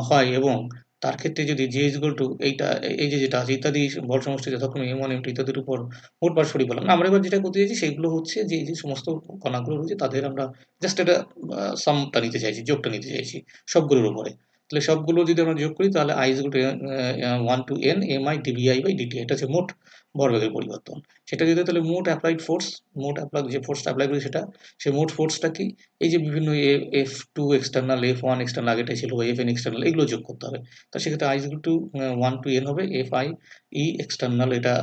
হয় এবং তার ক্ষেত্রে যদি J is equal to এইটা এই যে যেটা আছে ইত্যাদি বল সমষ্টি যথাক্রমে m1, m2 ইত্যাদির উপর মোট পারস্পরিক বল। আমরা এবার যেটা করতে চাইছি সেগুলো হচ্ছে যে এই যে সমস্ত কণাগুলো রয়েছে তাদের আমরা জাস্ট একটা সামটা নিতে চাইছি, যোগটা নিতে চাইছি সবগুলোর উপরে। তাহলে সবগুলো যদি আমরা যোগ করি তাহলে i is equal to 1 to n mi dvi by dt এটা হচ্ছে মোট ভরবেগের পরিবর্তন। সেটা যদি তাহলে মোট অ্যাপ্লাইড ফোর্স, মোট অ্যাপ্লাই যে ফোর্সটা অ্যাপ্লাই করি সেটা, সেই মোট ফোর্সটা কি? এই যে বিভিন্ন F2 এক্সটার্নাল, F1 এক্সটার্নাল আগেরটাই ছিল বা Fn এক্সটার্নাল এগুলো যোগ করতে হবে। তো সেক্ষেত্রে i is equal to 1 to n হবে Fi E এক্সটার্নাল এটা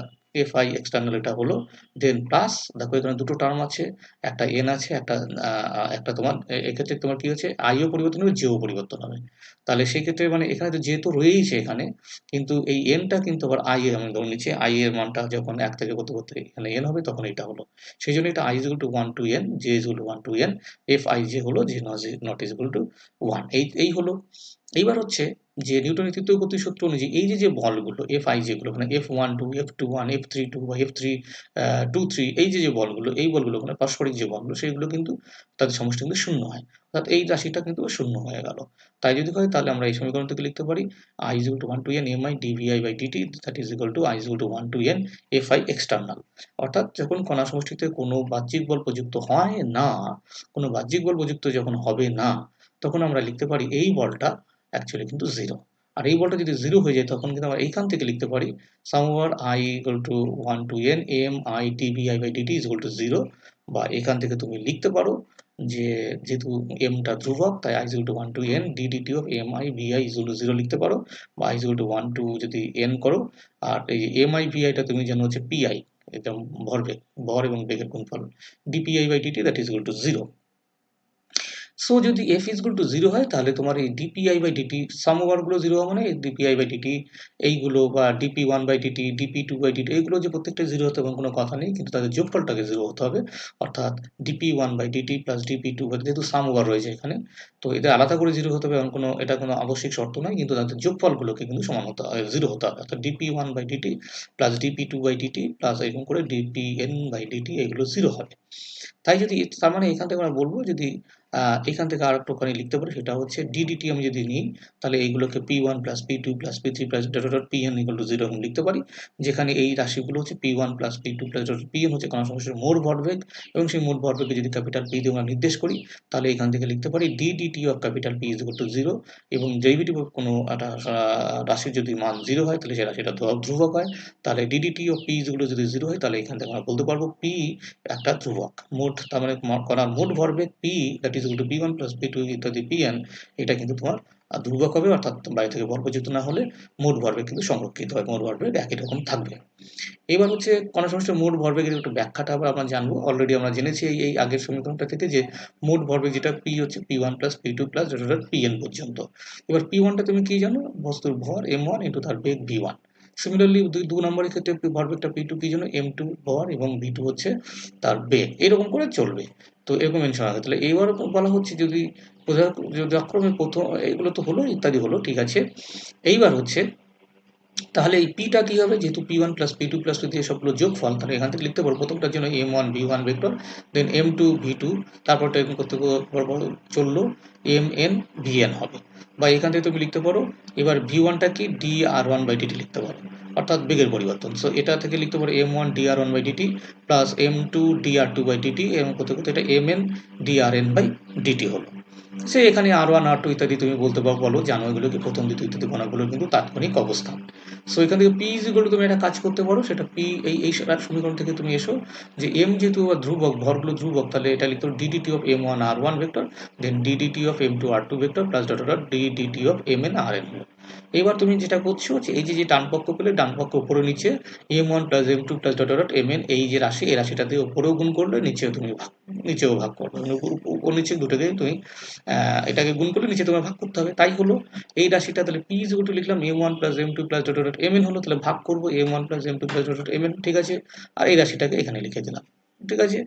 এফ আই এক্সটার্নাল এটা হলো, দেন প্লাস দেখো এখানে দুটো টার্ম আছে, একটা এন আছে, একটা তোমার এক্ষেত্রে তোমার কি হচ্ছে আইও পরিবর্তন হবে, জেও পরিবর্তন হবে। তাহলে সেই ক্ষেত্রে মানে এখানে তো যেহেতু রয়েইছে এখানে, কিন্তু এই এনটা কিন্তু আবার আই এ আমি ধরে নিচ্ছি, আই এর মানটা যখন এক থেকে করতে করতে এখানে এন হবে তখন এটা হলো। সেই জন্য এটা i is equal to 1 to n, j is equal to 1 to n, f i j হলো যে নট ইজ ইকুয়াল টু 1। এই হলো। এইবার হচ্ছে যে নিউটনের তৃতীয় গতির সূত্র অনুযায়ী এই যে বলগুলো এফ আই যেগুলো মানে F12, F21, F32 বা F23 এই যে বলগুলো, এই বলগুলো মানে পারস্পরিক যে বলগুলো সেইগুলো কিন্তু তাদের সমষ্টি কিন্তু শূন্য হয়। অর্থাৎ এই রাশিটা কিন্তু শূন্য হয়ে গেল। তাই যদি হয় তাহলে আমরা এই সমীকরণ থেকে লিখতে পারি I is equal to 1 to n mi dvi by dt, that is equal to I is equal to 1 to n fi external। অর্থাৎ যখন কণা সমষ্টিতে কোনো বাহ্যিক বল প্রযুক্ত হয় না, কোনো বাহ্যিক বল প্রযুক্ত যখন হবে না, তখন আমরা লিখতে পারি এই বলটা অ্যাকচুয়ালি কিন্তু 0। আর এই বলটা যদি 0 হয়ে যায় তখন কিন্তু আমরা এইখান থেকে লিখতে পারি sum over I equal to 1 to n mi dvi by dt is equal to 0। বা এখান থেকে তুমি লিখতে পারো যে যেহেতু m টা ধ্রুবক তাই I is equal to 1 to n ddt of mi vi is equal to 0 লিখতে পারো, বা I is equal to 1 to যদি n করো, আর এই যে mi vi টা তুমি জানো হচ্ছে pi, এটা ভরবেগ, ভর এবং বেগের গুণফল, dpi by dt that is equal to 0। So যদি f is equal to 0 হয় তাহলে তোমার এই dpi by dt some over গুলো 0 হবে, মানে dpi by dt এইগুলো বা dp1 by dt dp2 by dt এইগুলো যে প্রত্যেকটা 0 হতে হবে কোনো কথা নেই, কিন্তু তাদের যোগফলটাকে 0 হতে হবে। অর্থাৎ dp1 by dt plus dp2 by যেহেতু সাম ওভার রয়েছে এখানে, তো এদের আলাদা করে 0 হতে হবে এমন কোনো এটা কোনো আবশ্যিক শর্ত নয়, কিন্তু তাদের যোগফলগুলোকে কিন্তু সমান হতে হবে, 0 হতে হবে। অর্থাৎ dp1 by dt plus dp2 by dt plus এরকম করে dpn by dt এগুলো 0 হবে। তাই যদি তার মানে এখান থেকে আমরা বলবো যদি এখান থেকে আরেকটুখানি লিখতে পারি, সেটা হচ্ছে ddt আমি যদি নিই তাহলে এইগুলোকে p1 plus p2 plus p3 plus dot dot pn equal to 0 এরকম লিখতে পারি, যেখানে এই রাশিগুলো হচ্ছে p1 plus p2 plus dot pn হচ্ছে কণা সমষ্টির মোট ভরবেগ, এবং সেই মোট ভরবেগকে যদি ক্যাপিটাল P দিয়ে আমরা নির্দেশ করি তাহলে এখান থেকে লিখতে পারি ddt of capital P is equal to 0। এবং ডেরিভেটিভ অফ কোনো একটা রাশির যদি মান 0 হয় তাহলে সেই রাশিটা ধ্রুবক হয়, তাহলে ddt of p is equal two যদি 0 হয় তাহলে এখান থেকে আমরা বলতে পারবো p একটা ধ্রুবক। মোট তার মানে কণার মোট ভরবেগ p that is equal two p1 plus p2 ইত্যাদি pn, এটা কিন্তু তোমার ধ্রুবক হবে, অর্থাৎ বাইরে থেকে বল প্রযুক্ত না হলে মোট ভরবেগ কিন্তু সংরক্ষিত হয়, মোট ভরবেগ একই রকম থাকবে। এবার হচ্ছে কণা সমষ্টির মোট ভরবেগের একটু ব্যাখ্যাটা আবার আমরা জানবো। অলরেডি আমরা জেনেছি এই আগের সমীকরণটা থেকে যে মোট ভরবেগ যেটা p হচ্ছে p1 plus p2 plus pn পর্যন্ত। এবার p1টা তুমি কি জানো, বস্তুর ভর m1 ইন্টু তার বেগ v1। সিমিলারলি 2 নম্বরের ক্ষেত্রে ভরবেগটা p2 কি জন্য m2 ভর এবং v2 হচ্ছে তার বেগ, এরকম করে চলবে। তো এরকম মেনশন আছে। তাহলে এইবার বলা হচ্ছে যদি যথাক্রমে প্রথম এগুলো তো হলো, ইত্যাদি হলো, ঠিক আছে। এইবার হচ্ছে তাহলে এই পিটা কি হবে, যেহেতু p1 plus p2 plus p3 সবগুলো যোগফল, তাহলে এখান থেকে লিখতে পারবো প্রথমটার জন্য m1 v1 ভেক্টর, দেন m2 v2, তারপরটা এরকম করতে চললো mn vn হবে। বা এখান থেকে তুমি লিখতে পারো এবার v1টা কি dr1 বাই dt লিখতে পারো, অর্থাৎ বেগের পরিবর্তন। সো এটা থেকে লিখতে পারো m1 dr1 by dt plus m2 dr2 by dt, এবং করতে করতে এটা mn drn বাই dt হলো। সে এখানে R1 R2 ইত্যাদি তুমি বলতে বলো, জানো এগুলো কি প্রথম দ্বিতীয় ইত্যাদি কণাগুলোর কিন্তু তাৎক্ষণিক অবস্থান। সো এখান থেকে p ইজ ইকুয়াল টু তুমি একটা কাজ করতে পারো, সেটা p এই সমীকরণ থেকে তুমি এসো যে m যেহেতু ধ্রুবক, ভরগুলো ধ্রুবক, তাহলে এটা লিখতে ddt of m1 r1 vector then ddt of m2 r2 vector plus dot dot ddt of mn rn হলো। এবার তুমি যেটা করছো যে এই যে ডান পক্ষ পেলে ডান পক্ষ উপরে নিচে m1 plus m2 plus dot dot mn এই যে রাশি, এই রাশিটা দিয়ে উপরেও গুণ করলে নিচেও তুমি নিচেও ভাগ করবে, মানে উপর নিচে দুটোকে তুমি এটাকে গুণ করলে নিচে তোমার ভাগ করতে হবে। তাই হলো এই রাশিটা তাহলে p ইজ ইকুয়াল টু লিখলাম m1 plus m2 plus dot dot mn হলো, তাহলে ভাগ করবো m1 plus m2 plus dot dot mn, ঠিক আছে। আর এই রাশিটাকে এখানে লিখে দিলাম, ঠিক আছে।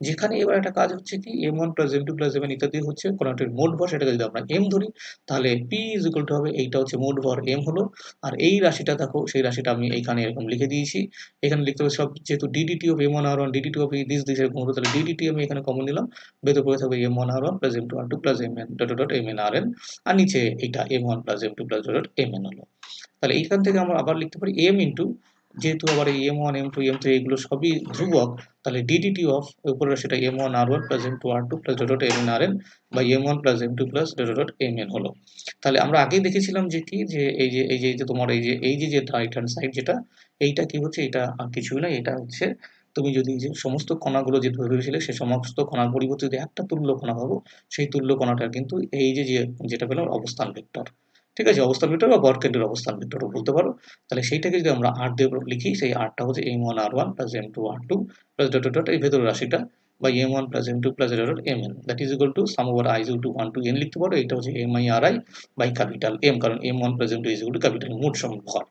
যেখানে এবার একটা কাজ হচ্ছে কি m1 plus m2 plus mn ইত্যাদি হচ্ছে কণাটির মোট ভর, সেটাকে যদি আমরা m ধরি তাহলে p ইজ ইকুয়াল টু হবে এইটা হচ্ছে মোট ভর m হলো। আর এই রাশিটা দেখো, সেই রাশিটা আমি এইখানে এরকম লিখে দিয়েছি, এখানে লিখতে হবে সব, যেহেতু ddt of m1 r1 ddt of this এরকম হলো, তাহলে ddt আমি এখানে কমন নিলাম, ভেতর পড়ে থাকবে m1 r1 plus m2 r2 plus mn dot dot mn rn, আর নিচে এটা m1 plus m2 plus dot dot mn হলো। তাহলে এইখান থেকে আমরা আবার লিখতে পারি m ইন্টু, যেহেতু আবার এই m1 m2 m3 এগুলো সবই ধ্রুবক, তাহলে ddt অফ উপরে সেটা m1 r1 plus m2 r2 plus dot dot mn rn বা m1 plus m2 plus dot dot mn হলো। তাহলে আমরা আগেই দেখেছিলাম যে কি যে এই যে তোমার এই যে রাইট হ্যান্ড সাইড যেটা, এইটা কি হচ্ছে, এটা আর কিছুই না, এটা হচ্ছে তুমি যদি যে সমস্ত কণাগুলো যে ভেবেছিলে সেই সমস্ত কণার পরিবর্তে যদি একটা তুল্য কণা ভাবো, সেই তুল্য কণাটার কিন্তু এই যে যেটা পেলাম অবস্থান ভেক্টর, ঠিক আছে? অবস্থান ভেক্টর বা ভরকেন্দ্রের অবস্থান ভেক্টরও বলতে পারো। তাহলে সেইটাকে যদি আমরা r দিয়ে লিখি, সেই r টা হচ্ছে m1 r1 plus m2 r2 plus dot, dot, dot এই ভেতরের রাশিটা বা m1 plus m2 plus dot, dot mn that is equal to some over i is equal to 1 to n লিখতে পারো। এটা হচ্ছে mi ri by capital M, কারণ m1 plus m2 is equal to capital মোট ভর।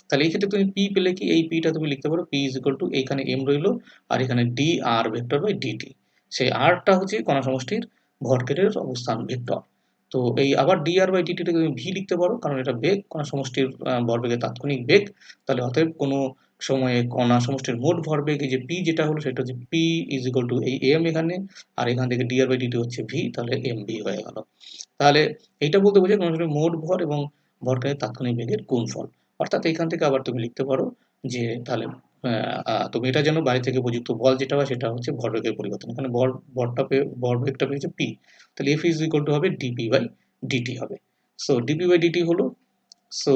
তাহলে এই ক্ষেত্রে তুমি p পেলে কি, এই p টা তুমি লিখতে পারো p is equal to এইখানে m রইলো আর এখানে dr ভেক্টর বাই dt। সেই r টা হচ্ছে কণা সমষ্টির ভরকেন্দ্রের অবস্থান ভেক্টর। তো এই আবার dr বাই dt টাকে তুমি v লিখতে পারো, কারণ এটা বেগ, কণা সমষ্টির ভরবেগের তাৎক্ষণিক বেগ। তাহলে অতএব কোনো সময়ে কণা সমষ্টির মোট ভরবেগ এই যে p যেটা হলো সেটা হচ্ছে p is equal to এই m এখানে, আর এখান থেকে dr বাই dt হচ্ছে v, তাহলে mv হয়ে গেল। তাহলে এইটা বলতে বোঝায় কণা সমষ্টির মোট ভর এবং ভরকেন্দ্রের তাৎক্ষণিক বেগের গুণফল। অর্থাৎ এখান থেকে আবার তুমি লিখতে পারো যে তাহলে তুমি এটা জানো বাইরে থেকে প্রযুক্ত বল যেটা হয় সেটা হচ্ছে ভরবেগের পরিবর্তন। এখানে ভরবেগটা পেয়েছে p, তাহলে F is equal to হবে dp বাই dt হবে। সো dp বাই dt হলো, সো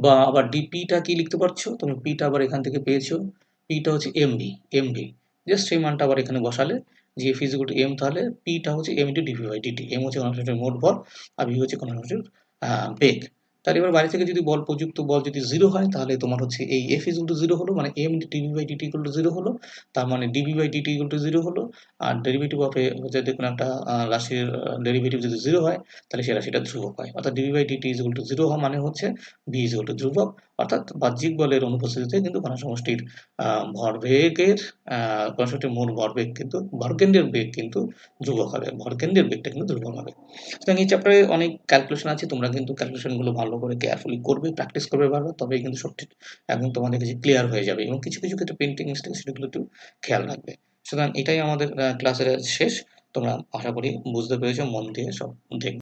বা আবার dp টা কি লিখতে পারছো তুমি, p টা আবার এখান থেকে পেয়েছো, p টা হচ্ছে mv। জাস্ট সেই মানটা আবার এখানে বসালে যে F is equal to m, তাহলে p টা হচ্ছে m into dp by dt। m হচ্ছে কণা সমষ্টির মোট ভর আর v হচ্ছে কণা সমষ্টির বেগ। তাহলে এবার বাইরে থেকে যদি প্রযুক্ত বল যদি 0 হয়, তাহলে তোমার হচ্ছে এই F is equal to 0 হলো, মানে m dv by dt equal to 0 হলো। তার মানে dv by dt equal to 0 হলো। আর ডেরিভেটিভ অফ যদি কোনো একটা রাশির ডেরিভেটিভ যদি 0 হয়, তাহলে সেই রাশিটা ধ্রুবক হয়। অর্থাৎ dv by dt is equal to 0 হওয়া মানে হচ্ছে v is equal to ধ্রুবক। অর্থাৎ বাহ্যিক বলের অনুপস্থিতিতে কিন্তু কণা সমষ্টির ভরবেগের কণা সমষ্টির মোট ভরবেগ কিন্তু ভরকেন্দ্রের বেগ কিন্তু ধ্রুবক হবে। ভরকেন্দ্রের বেগটা কিন্তু ধ্রুবক হবে। সুতরাং এই চ্যাপ্টারে অনেক ক্যালকুলেশন আছে। তোমরা কিন্তু ক্যালকুলেশনগুলো ভালো করে কেয়ারফুলি করবে, প্র্যাকটিস করবে বারবার, তবেই কিন্তু সবটি একদম তোমাদের কাছে ক্লিয়ার হয়ে যাবে। এবং কিছু ক্ষেত্রে পেইন্টিং মিস্টেক সেগুলো একটু খেয়াল রাখবে। সুতরাং এটাই আমাদের ক্লাসের শেষ। তোমরা আশা করি বুঝতে পেরেছো, মন দিয়ে সব দেখবে।